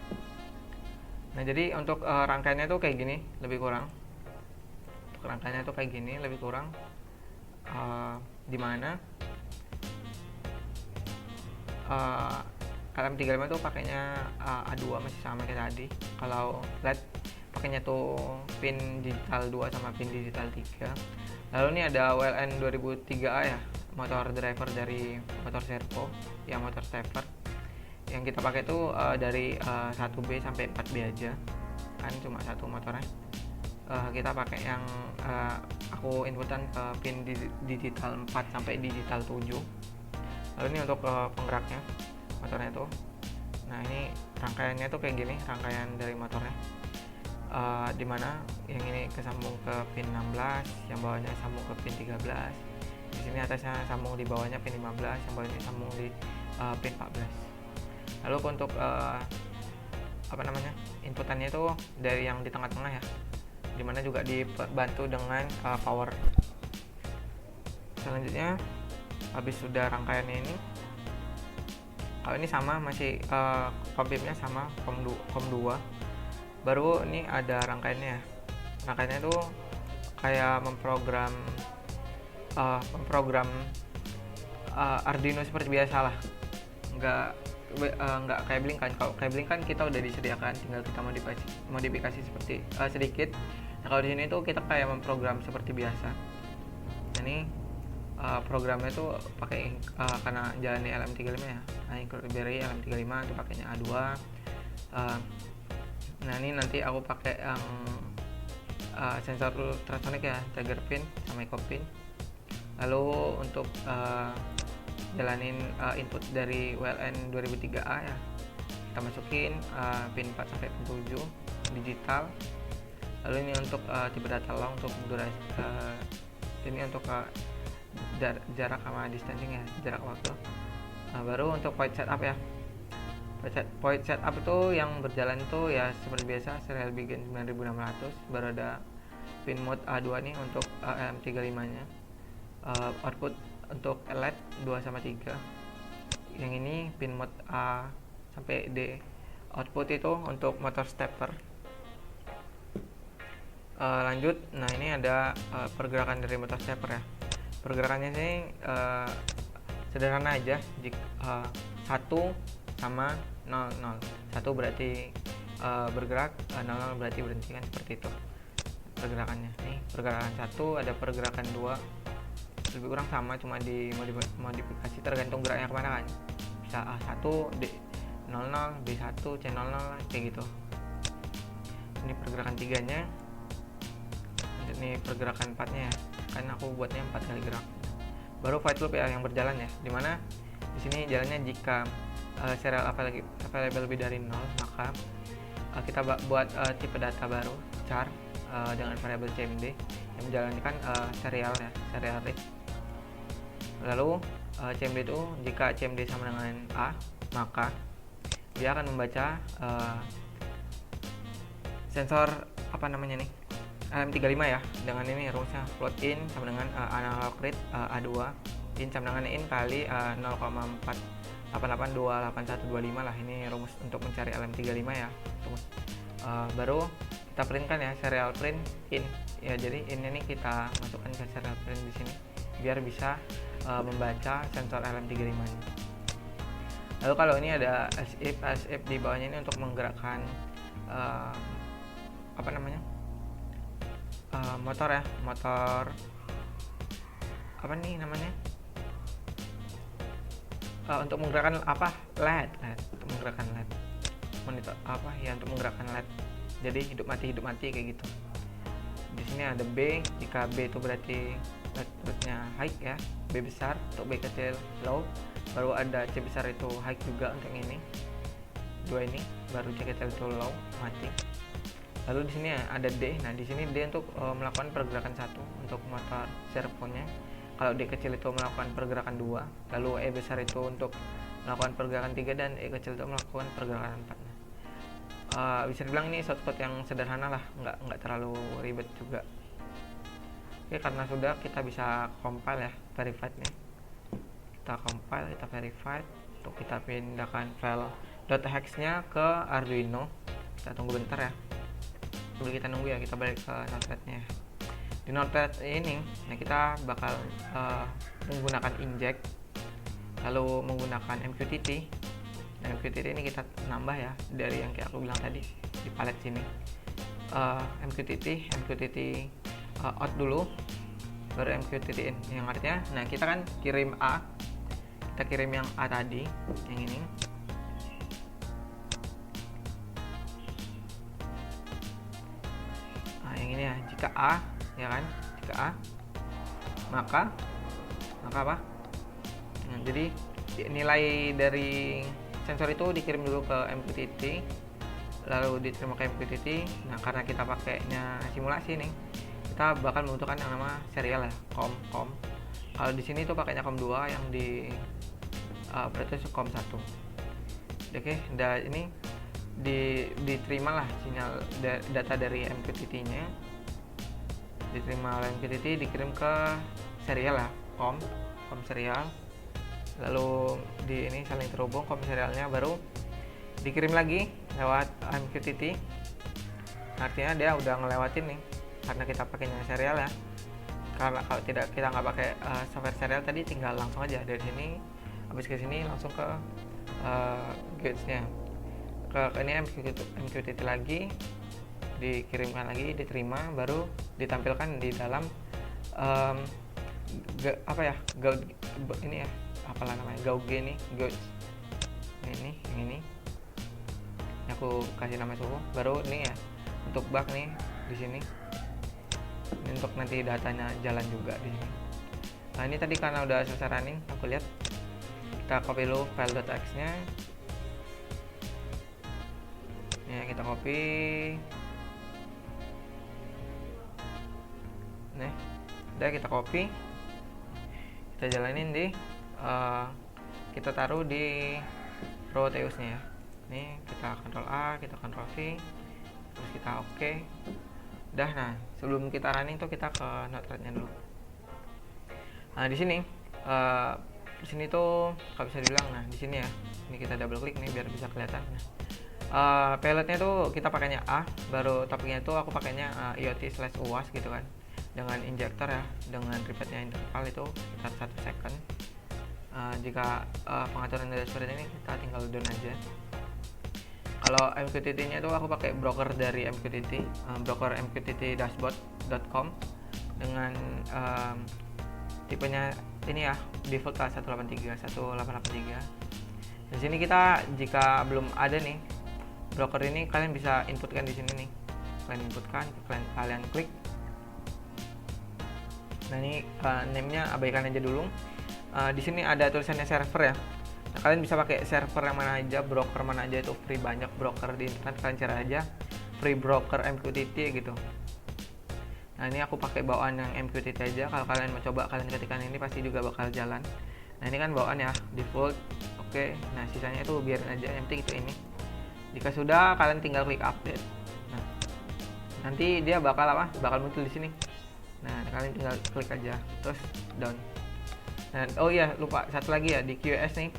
Nah, jadi untuk rangkaiannya tuh kayak gini lebih kurang. Untuk rangkaiannya tuh kayak gini lebih kurang. Dimana LM35 tuh pakainya A2 masih sama kayak tadi. Kalau LED pakainya tuh pin digital 2 sama pin digital 3. Lalu ini ada WLN 2003A ya, motor driver dari motor servo, ya motor stepper. Yang kita pakai itu dari 1B sampai 4B aja, kan cuma satu motornya. Kita pakai yang aku inputan ke pin digital 4 sampai digital 7. Lalu ini untuk penggeraknya motornya tuh. Nah, ini rangkaiannya tuh kayak gini, rangkaian dari motornya. Dimana yang ini kesambung ke pin 16, yang bawahnya sambung ke pin 13. Di sini atasnya sambung di bawahnya pin 15, yang bawahnya sambung di pin 14. Lalu untuk inputannya itu dari yang di tengah-tengah ya, dimana juga dibantu dengan power. Selanjutnya, habis sudah rangkaiannya ini, kalau ini sama masih kompimnya sama COM 2, baru ini ada rangkaiannya. Rangkaiannya itu kayak memprogram Arduino seperti biasa lah, nggak kayak Blink kan. Kalau kayak Blink kan kita udah disediakan, tinggal kita modifikasi seperti sedikit. Nah, kalau di sini tuh kita kayak memprogram seperti biasa. Ini programnya tuh pakai karena jalannya LM35 ya. Nah, include library LM35 itu pakainya A2. Nah, ini nanti aku pakai yang sensor ultrasonic ya, trigger pin sama echo pin. Lalu untuk jalanin input dari WLN 2003A ya, kita masukin pin 4 sampai pin 7 digital. Lalu ini untuk tipe data long, untuk durasi ini untuk jarak sama distancing ya, jarak waktu. Baru untuk point setup ya, point setup itu yang berjalan tuh ya seperti biasa, serial begin 9600. Baru ada pin mode A2 nih untuk LM35 nya. Output untuk LED 2 sama 3. Yang ini pin mode A sampai D. Output itu untuk motor stepper. Lanjut, nah ini ada pergerakan dari motor stepper ya. Pergerakannya sih sederhana aja. Jika 1 sama 0, 0. 1 berarti bergerak, 0 berarti berhenti kan, seperti itu pergerakannya. Nih, pergerakan 1, ada pergerakan 2. Lebih kurang sama, cuma dimodifikasi tergantung geraknya kemana kan. Bisa A1, D00, B1, C00 kayak gitu. Ini pergerakan 3-nya. Ini pergerakan 4-nya ya. Kan aku buatnya 4 kali gerak. Baru void loop ya yang berjalan ya. Dimana di sini jalannya jika serial available lebih dari 0, maka kita buat tipe data baru char dengan variabel CMD yang menjalankan serial ya, serial read. Lalu CMD itu jika CMD sama dengan A, maka dia akan membaca sensor apa namanya nih, LM35 ya, dengan ini rumusnya float in sama dengan analog read A2, in sama dengan in kali 0,48828125 lah. Ini rumus untuk mencari LM35 ya, rumus. Baru kita printkan ya, serial print in ya. Jadi ini kita masukkan ke serial print di sini biar bisa membaca sensor LM35 ini. Lalu kalau ini ada as if di bawahnya ini untuk menggerakkan apa namanya, motor ya, motor apa nih namanya, untuk menggerakkan apa, LED untuk menggerakkan LED, monitor apa ya, untuk menggerakkan LED. Jadi hidup mati kayak gitu. Di sini ada B, jika B itu berarti LED-nya high ya, B besar. Untuk B kecil low. Baru ada C besar itu high juga untuk ini, dua ini. Baru C kecil itu low, mati. Lalu di sini ada D. Nah, di sini D untuk melakukan pergerakan 1 untuk motor servonya. Kalau D kecil itu melakukan pergerakan 2, lalu E besar itu untuk melakukan pergerakan 3, dan E kecil itu melakukan pergerakan 4. Bisa dibilang ini shortcut yang sederhana lah, nggak terlalu ribet juga. Oke, karena sudah, kita bisa compile ya, verified nih. Kita compile, kita verified. Untuk kita pindahkan file .hex-nya ke Arduino. Kita tunggu bentar ya. Sebelum kita nunggu ya, kita balik ke notepad-nya. Di notepad ini, nah kita bakal menggunakan inject, lalu menggunakan MQTT. Nah, MQTT ini kita nambah ya dari yang kayak aku bilang tadi di palet sini. MQTT out dulu, baru MQTT in, yang artinya, nah kita kan kirim A, kita kirim yang A tadi, yang ini. Yang ini ya, jika A ya kan, jika A maka apa, nah, jadi nilai dari sensor itu dikirim dulu ke MQTT, lalu diterima ke MQTT. Nah, karena kita pakainya simulasi nih, kita bakal membutuhkan yang nama serial ya, COM. Kalau di sini tuh pakainya COM 2, yang di berarti COM 1. Oke, ini diterima lah sinyal data dari MQTT-nya, diterima oleh MQTT, dikirim ke serial lah, COM serial. Lalu di ini saling terhubung COM serialnya, baru dikirim lagi lewat MQTT. Artinya dia udah ngelewatin nih, karena kita pakainya serial ya. Karena kalau tidak, kita nggak pakai software serial tadi, tinggal langsung aja dari sini, habis ke sini langsung ke gates-nya, ke ini MQTT lagi, dikirimkan lagi, diterima, baru ditampilkan di dalam apa ya, ini ya, apalah namanya, Gauge nih, ini yang ini aku kasih nama suhu. Baru ini ya untuk bug nih di sini, ini untuk nanti datanya jalan juga di sini. Nah ini tadi karena udah selesai running, aku lihat kita copy dulu file.txt nya ya, kita copy nih, udah kita copy, kita jalanin di kita taruh di Proteus nya ya. Nih kita Ctrl A, kita Ctrl V, terus kita oke. Udah. Nah sebelum kita running tuh kita ke Node-RED nya dulu. Nah di sini tuh kalau bisa dibilang, nah di sini ya, ini kita double klik nih biar bisa kelihatan. Nah, payloadnya tuh kita pakainya A, baru topiknya tuh aku pakainya IoT/UAS gitu kan, dengan injector ya, dengan repeatnya interval itu sekitar 1 second. Jika pengaturan dari seperti ini kita tinggal down aja. Kalau MQTT nya itu aku pakai broker dari MQTT, broker MQTT dashboard.com dengan tipenya ini ya, default 183. Di sini kita jika belum ada nih broker ini, kalian bisa inputkan di sini nih. Kalian inputkan, kalian klik. Nah ini name-nya abaikan aja dulu. Di sini ada tulisannya server ya. Nah, kalian bisa pakai server yang mana aja, broker mana aja, itu free, banyak broker di internet, kalian cari aja free broker MQTT gitu. Nah ini aku pakai bawaan yang MQTT aja. Kalau kalian mau coba, kalian ketikkan ini pasti juga bakal jalan. Nah ini kan bawaan ya, default. Oke, nah sisanya itu biarin aja, yang penting itu ini. Jika sudah, kalian tinggal klik update. Nah nanti dia bakal muncul di sini. Nah kalian tinggal klik aja, terus down. Nah, oh iya, lupa satu lagi ya, di QoS nih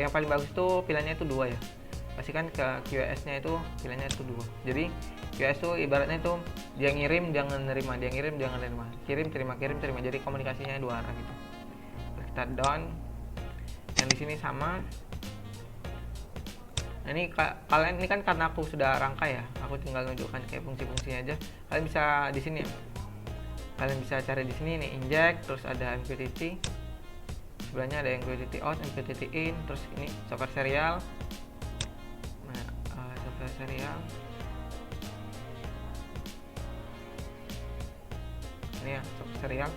yang paling bagus tuh pilihannya itu 2 ya. Pastikan ke QoS nya itu pilihannya itu 2. Jadi QoS tuh ibaratnya itu dia ngirim jangan nerima, dia ngirim jangan nerima, kirim terima, kirim terima, jadi komunikasinya 2 arah gitu. Kita down. Yang di sini sama. Nah, ini kalian ini kan karena aku sudah rangkai ya, aku tinggal nunjukkan kayak fungsi-fungsinya aja. Kalian bisa di sini ya. Kalian bisa cari di sini nih, inject, terus ada MQTT, sebelahnya ada MQTT out, MQTT in, terus ini software serial. Nah, software serial ini ya, software serial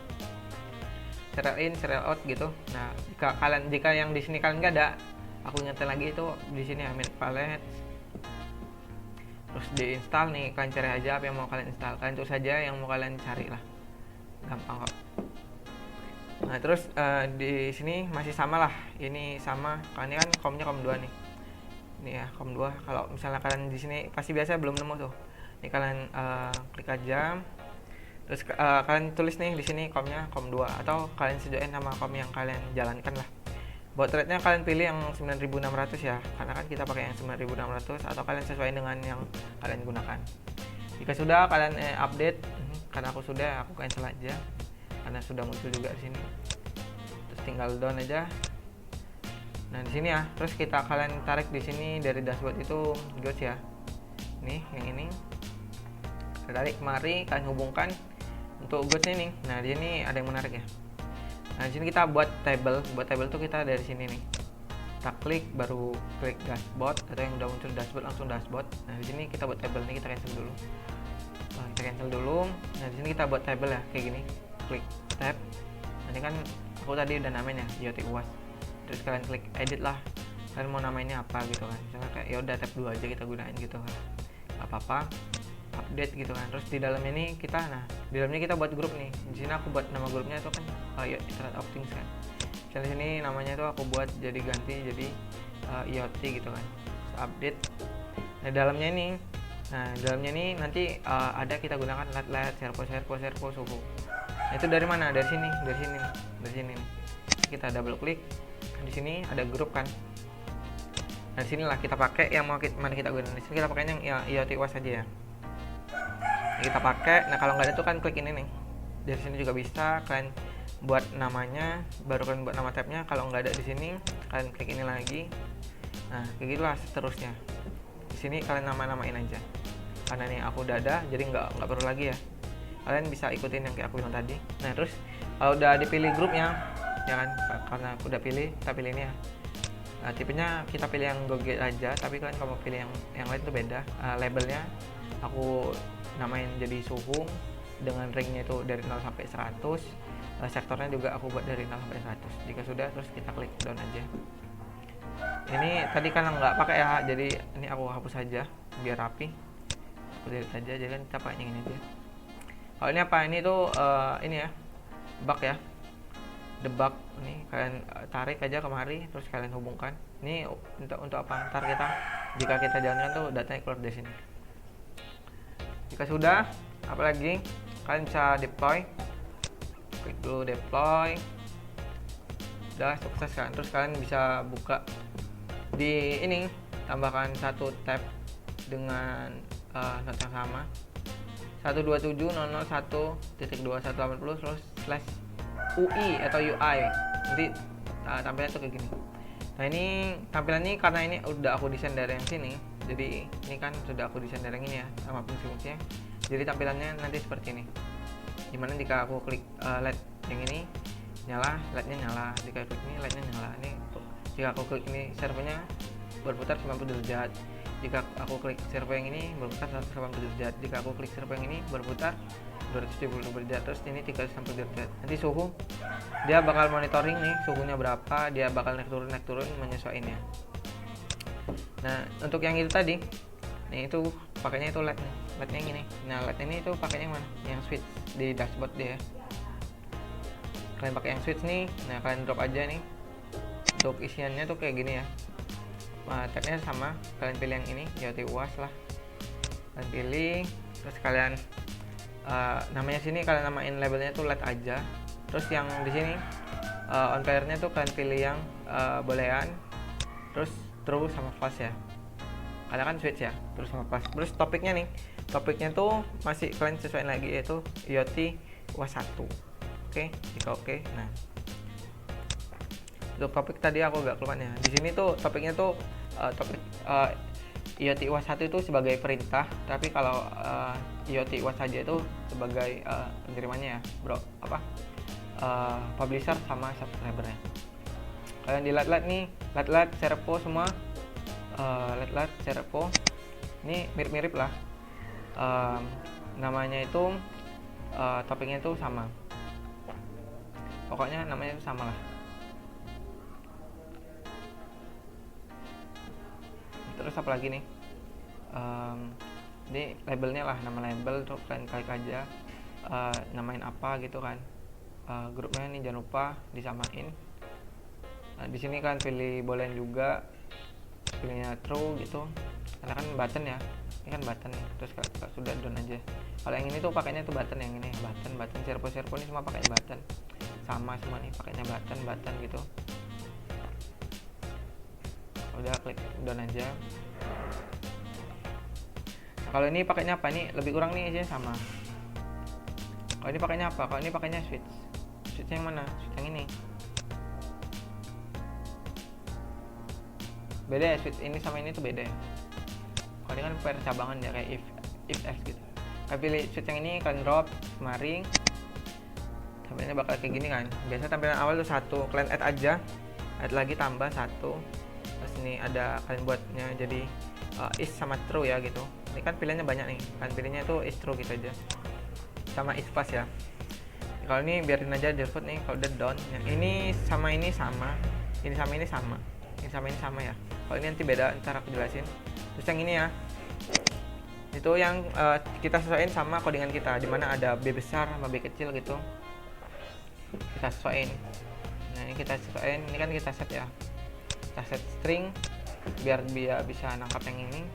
in, serial out gitu. Nah jika yang di sini kalian nggak ada, aku ingetin lagi itu di sini ya, manage palette, terus di install nih, kalian cari aja apa yang mau kalian install, kalian tulis saja yang mau kalian cari lah, gampang kok. Nah terus di sini masih sama lah, ini sama, karena ini kan COM-nya COM 2 nih, ini ya COM 2. Kalau misalnya kalian di sini pasti biasa belum nemu tuh, ini kalian klik aja, terus kalian tulis nih di sini COM-nya COM 2, atau kalian sesuaiin sama COM yang kalian jalankan lah. Baud rate-nya kalian pilih yang 9600 ya, karena kan kita pakai yang 9600, atau kalian sesuaiin dengan yang kalian gunakan. Jika sudah, kalian update. Karena aku sudah, aku cancel aja karena sudah muncul juga di sini. Terus tinggal down aja. Nah di sini ya, terus kalian tarik di sini dari dashboard itu GOTS ya. Nih yang ini. Kita tarik kemari, kalian hubungkan untuk GOTS ini. Nah di sini ada yang menarik ya. Nah di sini kita buat table. Buat table tuh kita dari sini nih. Kita klik, baru klik dashboard, atau yang udah muncul dashboard langsung dashboard. Nah di sini kita buat table ini, kita cancel dulu. Kita cancel dulu. Nah di sini kita buat table ya, kayak gini. Klik tab. Nah, ini kan aku tadi udah namain ya, IoT/UAS. Terus kalian klik edit lah. Kalian mau namainnya apa gitu kan. Misalnya kayak ya udah tab 2 aja kita gunain gitu kan. Gak apa-apa. Update gitu kan. Terus di dalamnya ini di dalamnya kita buat grup nih. Di sini aku buat nama grupnya itu kan Internet of Things kan. Misalnya sini namanya itu aku buat ganti jadi IoT gitu kan. Terus update. Nah, dalamnya ini nanti ada kita gunakan LED, servo, suhu. Nah, itu dari mana? Dari sini. Kita double klik. Di sini ada grup kan. Nah, di sinilah kita pakai yang mana kita gunakan. Di sini kita pakainya yang IoT/UAS aja ya. Kita pakai. Nah, kalau nggak ada tuh kan klik ini nih. Dari sini juga bisa kalian buat namanya, baru kalian buat nama tabnya. Kalau nggak ada di sini, kalian klik ini lagi. Nah, kayak gitulah seterusnya. Di sini kalian namain aja. Karena nih aku udah ada, jadi nggak perlu lagi ya. Kalian bisa ikutin yang kayak aku bilang tadi. Nah terus Kalau udah dipilih grupnya ya kan, karena aku udah pilih, kita pilih ini ya. Nah, tipenya kita pilih yang GoGet aja, tapi kalian kalau mau pilih yang lain tuh beda. Labelnya aku namain jadi suhu dengan ringnya itu dari 0 sampai 100. Sektornya juga aku buat dari 0 sampai 100. Jika sudah, terus kita klik down aja. Ini tadi kan nggak pakai ya, jadi ini aku hapus aja biar rapi. Aku delete aja, jadi kan kita pakai yang ini aja. Kalau ini apa? Ini tuh ini ya, bug ya, debug. Ini kalian tarik aja kemari, terus kalian hubungkan. Ini untuk apa? Ntar jika kita jalankan tuh datanya keluar dari sini. Jika sudah, apalagi kalian bisa deploy. Klik dulu deploy. Udah sukses kan? Terus kalian bisa buka di ini, tambahkan satu tab dengan not yang sama, 127.001.2180 terus slash UI atau UI. Nanti tampilannya tuh kayak gini. Nah, ini tampilan ini karena ini udah aku desain dari yang sini, jadi ini kan sudah aku desain dari yang ini ya, sama fungsi-fungsinya. Jadi tampilannya nanti seperti ini. Dimana jika aku klik LED yang ini nyala, LED-nya nyala. Jika klik ini, LED-nya nyala. Ini jika aku klik ini, servonya berputar 90 derajat. Jika aku klik servo yang ini berputar 180 derajat. Jika aku klik servo yang ini berputar 270 derajat. Terus ini 360 derajat. Nanti suhu dia bakal monitoring nih suhunya berapa, dia bakal naik turun menyesuaikannya. Nah, untuk yang itu tadi, nih itu pakainya itu LED nih. LED-nya yang ini. Nah, LED ini itu pakainya yang mana? Yang switch di dashboard dia. Kalian pakai yang switch nih. Nah, kalian drop aja nih. Untuk isiannya tuh kayak gini ya. Tabnya sama, kalian pilih yang ini, IoT UAS lah. Kalian pilih, terus kalian namanya sini kalian namain labelnya tuh LED aja. Terus yang di sini on pair-nya tuh kalian pilih yang boolean, terus true sama false ya. Kalian kan switch ya, terus sama false. Terus topiknya topiknya tuh masih kalian sesuaiin lagi, yaitu IoT UAS 1. Oke, jika oke. Nah, untuk topik tadi aku agak keluar ya. Di sini tuh topiknya tuh topik IoT UAS 1 itu sebagai perintah, tapi kalau IoT UAS saja itu sebagai penerimannya ya, bro. Publisher sama subscribernya. Kalian di LED nih, LED servo semua, LED servo ini mirip-mirip lah. Namanya itu topiknya itu sama. Pokoknya namanya itu sama lah. Terus apa lagi nih? Ini labelnya lah, nama label, terus kalian klik aja namain apa gitu kan. Grupnya nih jangan lupa disamain. Nah, di sini kan pilih boolean juga, pilihnya true gitu, karena kan button ya, ini kan button nih. Terus sudah done aja. Kalau yang ini tuh pakainya tuh button, yang ini button servo ini semua pakai button, sama semua nih pakainya button gitu. Udah klik done aja. Nah, kalau ini pakainya apa nih, lebih kurang nih aja sama. Kalau ini pakainya apa? Kalau ini pakainya switch yang mana? Switch yang ini. Beda ya, switch ini sama ini tuh beda ya. Kalau ini kan per cabangan ya, kayak if else gitu. Kalian pilih switch yang ini, kalian drop kemari. Tampilannya bakal kayak gini kan. Biasa tampilan awal tuh 1, kalian add aja, add lagi tambah 1. Terus ini ada kalian buatnya jadi is sama true ya gitu. Ini kan pilihannya banyak nih, kalian pilihnya itu is true gitu aja, sama is false ya. Kalau ini biarin aja default nih. Kalau udah done, yang ini sama ini sama, ini sama ini sama, ini sama ini sama ya. Kalau ini nanti beda, ntar aku jelasin. Terus yang ini ya, itu yang kita sesuaiin sama codingan kita, dimana ada B besar sama B kecil gitu, kita sesuaiin. Nah, ini kita sesuaiin, ini kan kita set ya, kita set string biar dia bisa nangkap yang ini,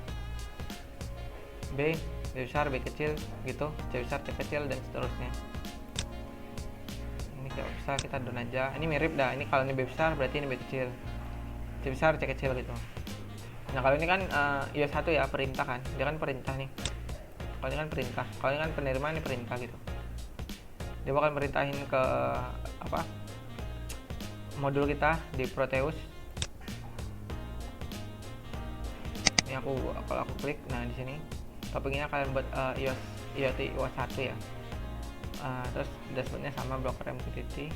B besar, B kecil gitu, C besar, C kecil, dan seterusnya. Ini tidak usah, kita down aja. Ini mirip dah, ini kalau ini B besar berarti ini B kecil, C besar, C kecil gitu. Nah, kalau ini kan IOS 1 ya, perintah kan, dia kan perintah nih. Kalau ini kan perintah, kalau ini kan penerimaan, ini perintah gitu. Dia bakal merintahin ke modul kita di Proteus. Ini kalau aku klik, nah di sini topiknya kalian buat IoT UAS 1 ya. Terus dashboardnya sama, broker MQTT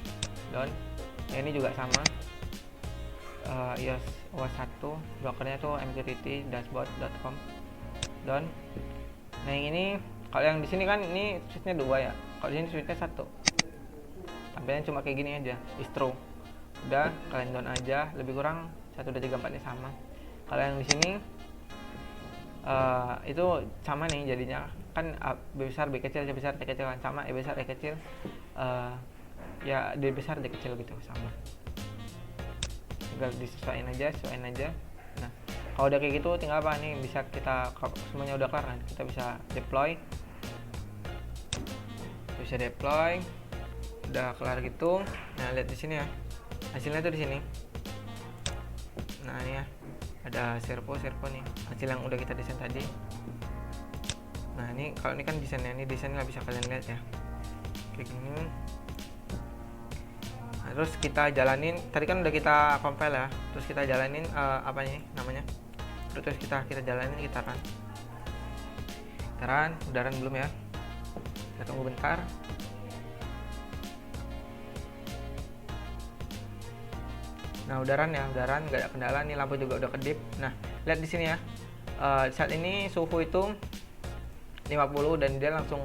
down. Ya, ini juga sama, iOS OS 1, brokernya tuh MQTT dashboard.com down. Nah, yang ini kalau yang di sini kan ini switchnya 2 ya, kalau di sini switchnya 1. Tampilnya cuma kayak gini aja, distro. Udah, kalian down aja, lebih kurang 1, 2, 3, 4 nya sama. Kalau yang di sini itu sama nih jadinya kan, B besar B kecil, C besar C kecil kan sama, E besar E kecil, ya D besar D kecil gitu sama. Tinggal disesuaikan aja. Nah, kalau udah kayak gitu tinggal apa nih, bisa kita, kalau semuanya udah kelar kan, kita bisa deploy. Udah kelar gitu. Nah, lihat di sini ya, hasilnya tuh di sini. Nah, ini ya, ada servo nih, hasil yang udah kita desain tadi. Nah, ini kalau ini kan desainnya, ini desainnya bisa kalian lihat ya, kayak gini. Nah, terus kita jalanin, tadi kan udah kita compile ya, terus kita jalanin apa nih namanya, terus kita jalanin, kita run. Udah run belum ya, kita tunggu bentar. Nah, udah run, nggak ada kendala nih, lampu juga udah kedip. Nah, lihat di sini ya, saat ini suhu itu 50 dan dia langsung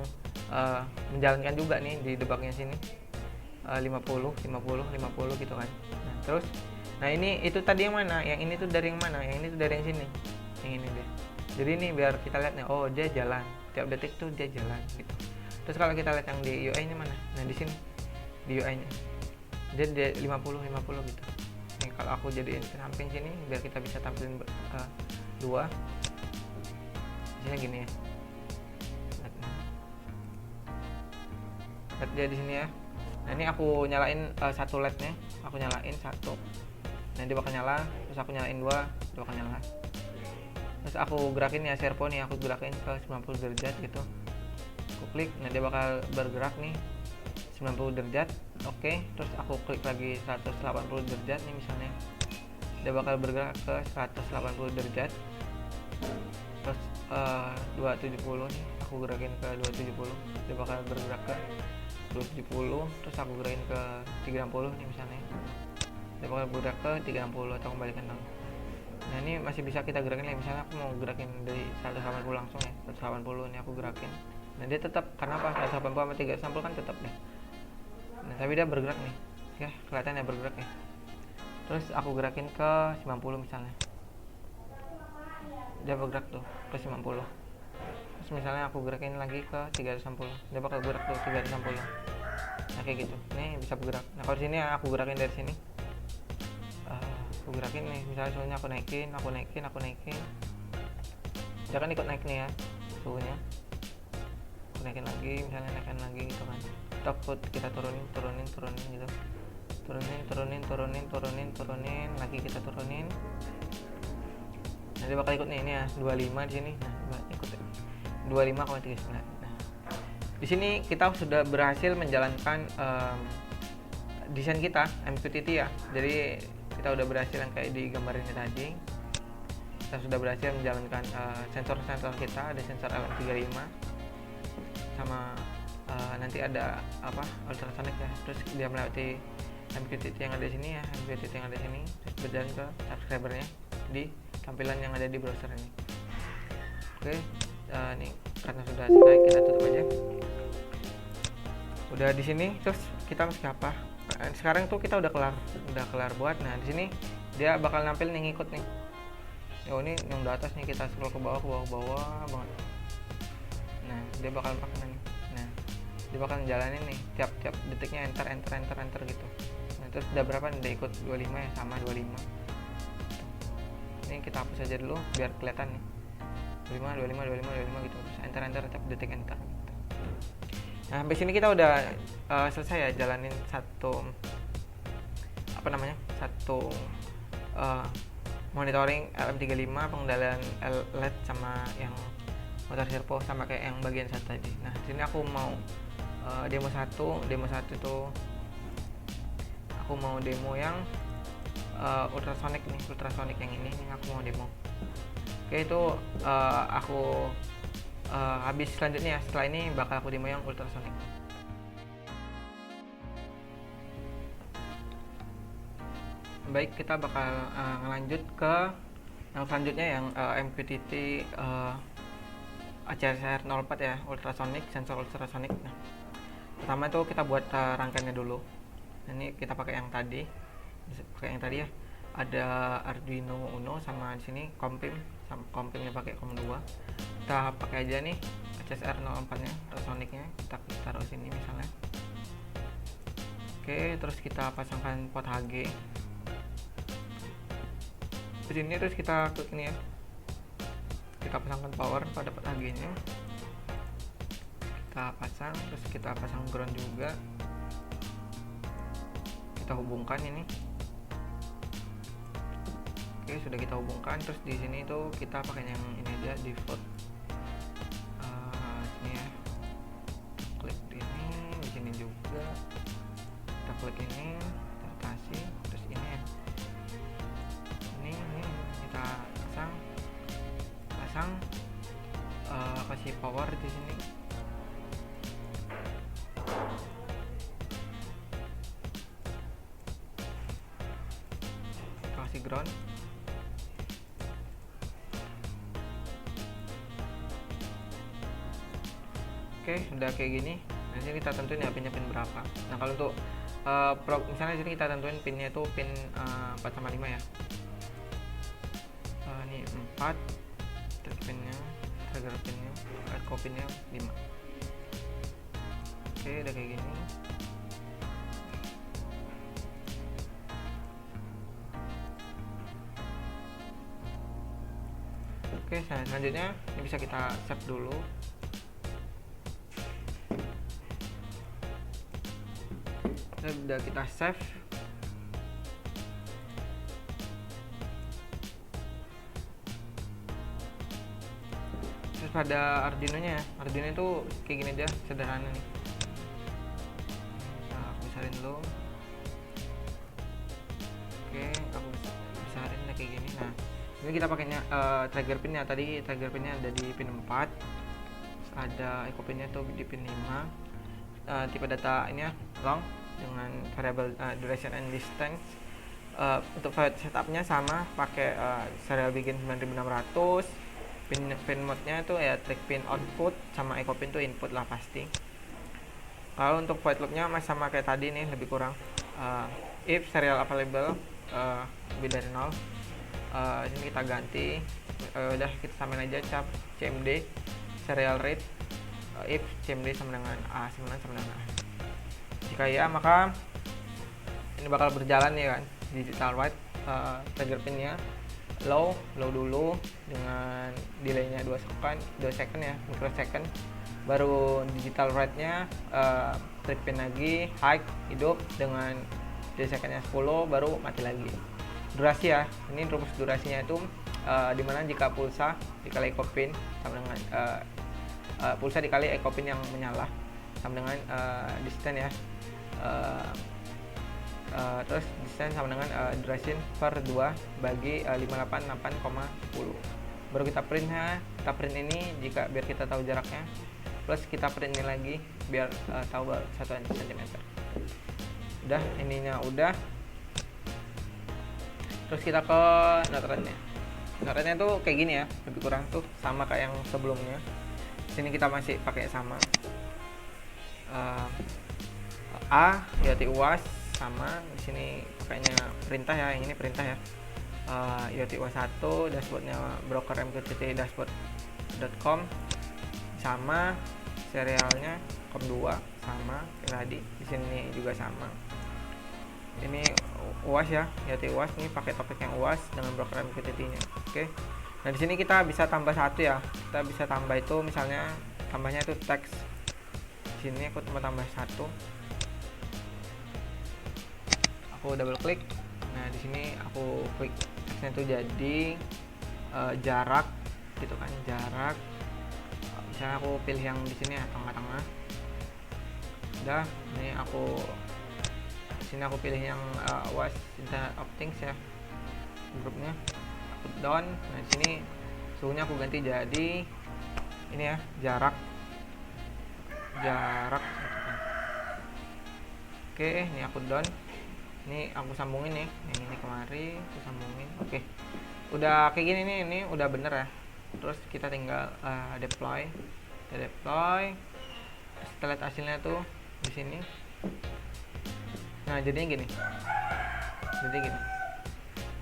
menjalankan juga nih di debugnya sini, 50 gitu kan. Nah, terus, nah ini itu tadi yang mana? Yang ini tuh dari yang mana? Yang ini tuh dari yang sini. Yang ini deh. Jadi ini biar kita lihat nih, oh dia jalan. Tiap detik tuh dia jalan gitu. Terus kalau kita lihat yang di UI-nya mana? Nah, di sini di UI-nya. Dia 50 gitu. Nih kalau aku jadiin ke samping sini biar kita bisa tampilin 2. Di sini gini ya. Lihat dia di sini ya. Nah, ini aku nyalain satu LED-nya, aku nyalain 1. Nah, dia bakal nyala, terus aku nyalain 2, dia bakal nyala. Terus aku gerakin ya servo nih, aku gerakin ke 90 derajat gitu. Aku klik, nah dia bakal bergerak nih 90 derajat. Oke, terus aku klik lagi 180 derajat nih misalnya. Dia bakal bergerak ke 180 derajat. Terus 270 nih, aku gerakin ke 270, dia bakal bergerak ke 270. Terus aku gerakin ke 360 nih misalnya, dia bakal bergerak ke 360 atau kembalikan dong. Nah, ini masih bisa kita gerakin ya, misalnya aku mau gerakin dari 180 langsung ya, 180 nih aku gerakin. Nah, dia tetap, karena apa, 180 sama 360 kan tetap nih. Nah, tapi dia bergerak nih ya, kelihatan ya bergerak ya. Terus aku gerakin ke 90 misalnya, dia bergerak tuh ke 90. Terus misalnya aku gerakin lagi ke 360, dia bakal bergerak tuh 360. Nah, kayak gitu, ini bisa bergerak. Nah, kalau di sini aku gerakin dari sini, aku gerakin nih, misalnya suhunya aku naikin, dia kan ikut naik nih ya suhunya. Aku naikin lagi, misalnya naikin lagi gitu kan. Takut kita turunin gitu, turunin lagi, kita turunin. Nah, dia bakal ikut nih, ini ya 25 di sini. Nah, ikut 25,39. Nah, di sini kita sudah berhasil menjalankan desain kita MQTT ya. Jadi kita udah berhasil yang kayak di gambar ini tadi. Kita sudah berhasil menjalankan sensor-sensor kita, ada sensor LM35 sama nanti ada apa, ultrasonic ya. Terus dia melewati MQTT yang ada di sini ya, MQTT yang ada di sini, terus berjalan ke subscribernya di tampilan yang ada di browser ini. Oke, nih karena sudah selesai, kita tutup aja. Udah di sini, terus kita mesti apa? Sekarang tuh kita udah kelar buat. Nah, di sini dia bakal nampil nih, ngikut nih. Oh, ini yang di atas nih, kita scroll ke bawah banget. Nah, dia bakal pakai nih. Nah, dia bakal jalanin nih tiap detiknya, enter gitu. Nah, terus udah berapa nih, dia ikut 25 ya, sama 25. Ini kita hapus aja dulu biar kelihatan nih. 25 gitu. Terus enter tiap detik, enter gitu. Nah, sampai sini kita udah selesai ya jalanin satu monitoring LM35, pengendalian LED sama yang motor servo sama kayak yang bagian satu tadi. Nah, sini aku mau demo satu itu aku mau demo yang ultrasonic yang ini aku mau demo. Oke, itu aku habis selanjutnya, setelah ini bakal aku demo yang ultrasonic. baik kita bakal ngelanjut ke yang selanjutnya yang MQTT ACSR 04 ya, ultrasonic, sensor ultrasonic. Nah, pertama itu kita buat rangkaiannya dulu. Ini kita pakai yang tadi ya. Ada Arduino Uno sama di sini kompimnya pakai COM 2. Kita pakai aja nih ACSR 04 nya, ultrasonicnya kita taruh sini misalnya. Oke, terus kita pasangkan port HG di sini, terus kita klik ini ya, kita pasangkan power pada port HG nya, kita pasang, terus kita pasang ground juga, kita hubungkan ini. Oke, sudah kita hubungkan. Terus di sini tuh kita pakai yang ini aja, default sini ya, klik ini, di sini juga kita klik ini, rotasi, terus ini ya, ini kita pasang kasih power di sini. Kita kasih ground. Oke, udah kayak gini. Nah, sini kita tentuin ya pinnya pin berapa. Nah, kalau untuk misalnya di sini kita tentuin pinnya itu pin 4 sama 5 ya. Ini 4, trigger pinnya, echo pinnya 5. Oke, udah kayak gini. Oke, selanjutnya ini bisa kita save dulu. Udah kita save. Terus pada Arduino nya, Arduino itu kayak gini aja, sederhana nih. Nah, aku besarin dulu. Oke, aku besarin kayak gini. Nah, ini kita pakainya trigger pinnya. Tadi trigger pinnya ada di pin 4, ada echo pinnya tuh di pin 5. Tipe data ini ya, long dengan variable duration and distance. Untuk setupnya sama, pakai serial begin 9600. Pin mode-nya itu ya track pin output, sama echo pin tuh input lah pasti. Kalau untuk void loop-nya masih sama kayak tadi nih, lebih kurang. If serial available lebih dari 0, ini kita ganti. Udah kita samain aja cap CMD serial rate, if CMD sama dengan A, sama dengan A. Jika ya, maka ini bakal berjalan ya kan, digital write. Trigger pinnya low dulu dengan delaynya 2 second ya, microsecond. Baru digital write nya trigger pin lagi high hidup dengan delay secondnya 10, baru mati lagi. Durasi ya, ini rumus durasinya itu dimana jika pulsa dikali echo pin sama dengan pulsa dikali echo pin yang menyala sama dengan distance ya. Terus distance sama dengan duration per 2 bagi 588,10. Baru kita print ini biar kita tahu jaraknya, plus kita print ini lagi biar tahu 1 cm. Udah, ininya udah. Terus kita ke note-nya tuh kayak gini ya, lebih kurang tuh sama kayak yang sebelumnya. Sini kita masih pakai sama IoT UAS sama. Di sini pakainya perintah ya, yang ini perintah ya. IoT UAS 1, dashboardnya broker MQTT dashboard.com, sama serialnya COM 2 sama kayak tadi. Di sini juga sama. Ini UAS ya, IoT UAS, ini pakai topik yang UAS dengan broker MQTT-nya. Oke. Nah, di sini kita bisa tambah satu ya. Kita bisa tambah itu, misalnya tambahnya itu teks. Di sini aku mau tambah 1. Aku double klik. Nah, di sini aku klik teksnya itu jadi jarak gitu kan, jarak. Misalnya aku pilih yang di sini ya, tengah-tengah. Udah, ini aku pilih yang UAS Internet of Things ya, grupnya. Aku down. Nah, di sini suhunya aku ganti jadi ini ya, jarak gitu kan. Oke, ini aku down. Ini aku sambungin nih, yang ini kemari aku sambungin. Oke, udah kayak gini nih, ini udah bener ya. Terus kita tinggal deploy. Kita deploy. Terus kita lihat hasilnya tuh di sini. Nah jadinya gini. Jadi gini.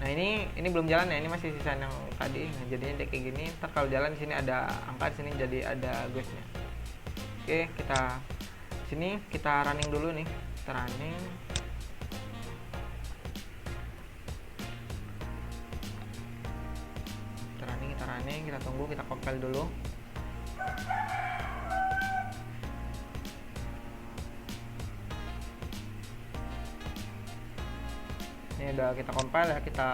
Nah ini belum jalan ya, ini masih sisa yang tadi. Nah jadinya dia kayak gini. Ntar kalau jalan di sini ada angka, di sini jadi ada guysnya. Oke, kita sini kita running dulu nih. Kita running. Kita tunggu, kita compile dulu. Ini udah kita compile ya, kita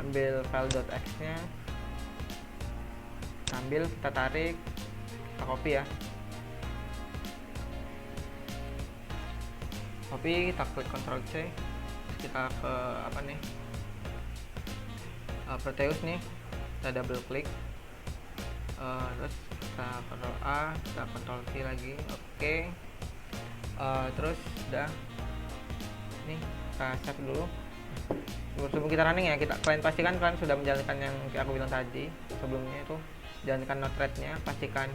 ambil file.x nya, kita ambil, kita tarik, kita copy ya, copy, kita klik Ctrl C, kita ke apa nih, Proteus nih, kita double klik, terus kita Ctrl A, kita Ctrl V lagi, oke. Terus udah, nih kita save dulu. Sebelum kita running ya, kalian pastikan kalian sudah menjalankan yang aku bilang tadi sebelumnya, itu jalankan node-RED-nya, pastikan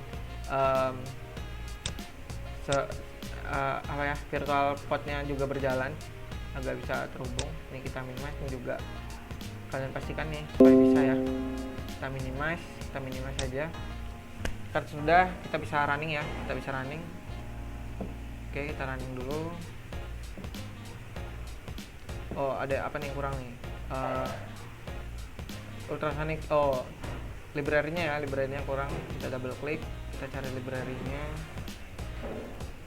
virtual pod-nya juga berjalan agar bisa terhubung. Ini kita minimize, ini juga kalian pastikan nih supaya bisa ya. Kita minimize saja. Kan sudah, kita bisa running ya, kita bisa running. Oke, kita running dulu. Oh, ada apa nih kurang nih? Ultrasonic, library-nya kurang. Kita double klik, kita cari library-nya.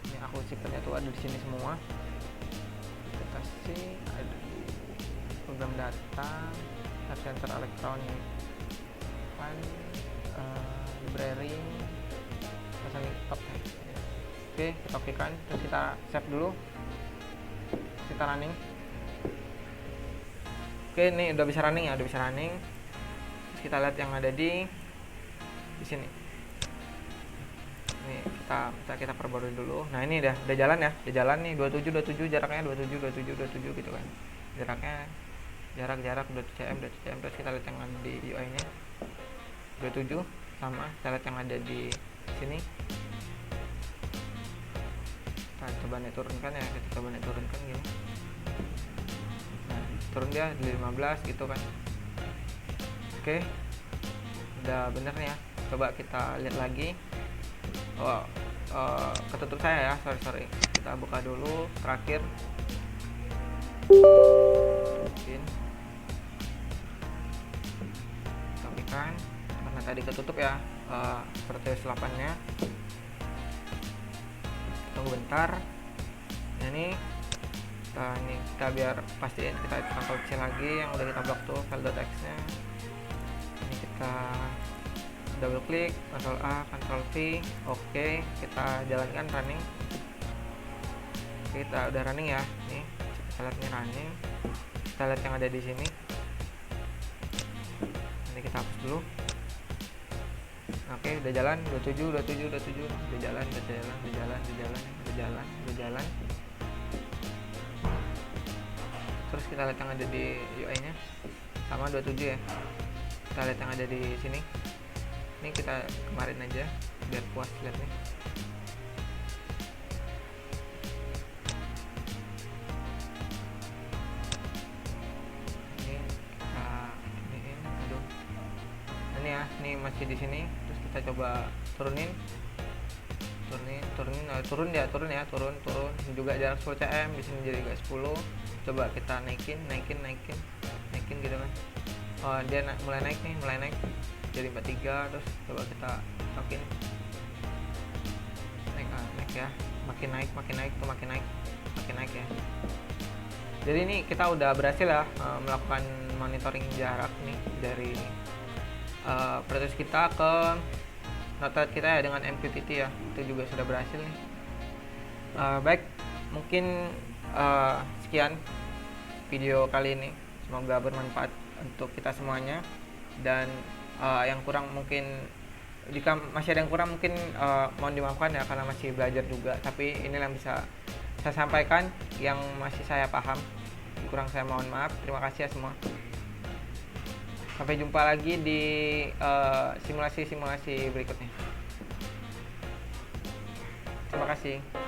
Ini aku simpennya tuh ada di sini semua. Kita kasih ada program data, center elektronik, library, ultrasonic top. Oke, kita okekan, terus kita save dulu. Kita running. Oke, ini udah bisa running ya, udah bisa running. Terus kita lihat yang ada di sini. Ini kita perbarui dulu. Nah, ini udah jalan ya. Udah jalan nih 27 jaraknya 27 gitu kan. Jarak 2 cm. Terus kita lihat yang ada di UI-nya. 27 sama. Kita lihat yang ada di sini. Kita coba turunkan ya, gini. Turun dia di 15 gitu kan. Oke, udah bener nih ya. Coba kita lihat lagi. Ketutup saya ya, sorry. Kita buka dulu terakhir. Mungkin sampaikan karena tadi ketutup ya, Proteus 8 nya. Tunggu bentar. Nah, ini kita biar pastiin, kita Ctrl C lagi yang udah kita blok tuh file.x nya. Ini kita double klik, Ctrl A, Ctrl V. Oke, kita jalankan running. Kita udah running ya. Nih, kita lihat nih running. Kita lihat yang ada di sini. Nanti kita hapus dulu. Oke, udah jalan 27. Udah jalan. Terus kita lihat yang ada di UI-nya sama 27 ya. Kita lihat yang ada di sini. Ini kita kemarin aja biar puas lihat nih. Ini kita iniin, ini ya, ini masih di sini. Terus kita coba turunin. Turun Ini juga jarak 10 cm, di sini jadi 10. Coba kita naikin gitu kan. Dia mulai naik jadi 43. Terus coba kita tokin naik ya, makin naik ya. Jadi ini kita udah berhasil ya melakukan monitoring jarak nih dari Proteus kita ke node kita ya dengan MQTT ya. Itu juga sudah berhasil nih. Baik, mungkin sekian video kali ini, semoga bermanfaat untuk kita semuanya. Dan yang kurang mungkin, jika masih ada yang kurang mungkin mohon dimaafkan ya, karena masih belajar juga. Tapi inilah yang bisa saya sampaikan, yang masih saya paham. kurang saya mohon maaf. Terima kasih ya semua. Sampai jumpa lagi di simulasi-simulasi berikutnya. Terima kasih.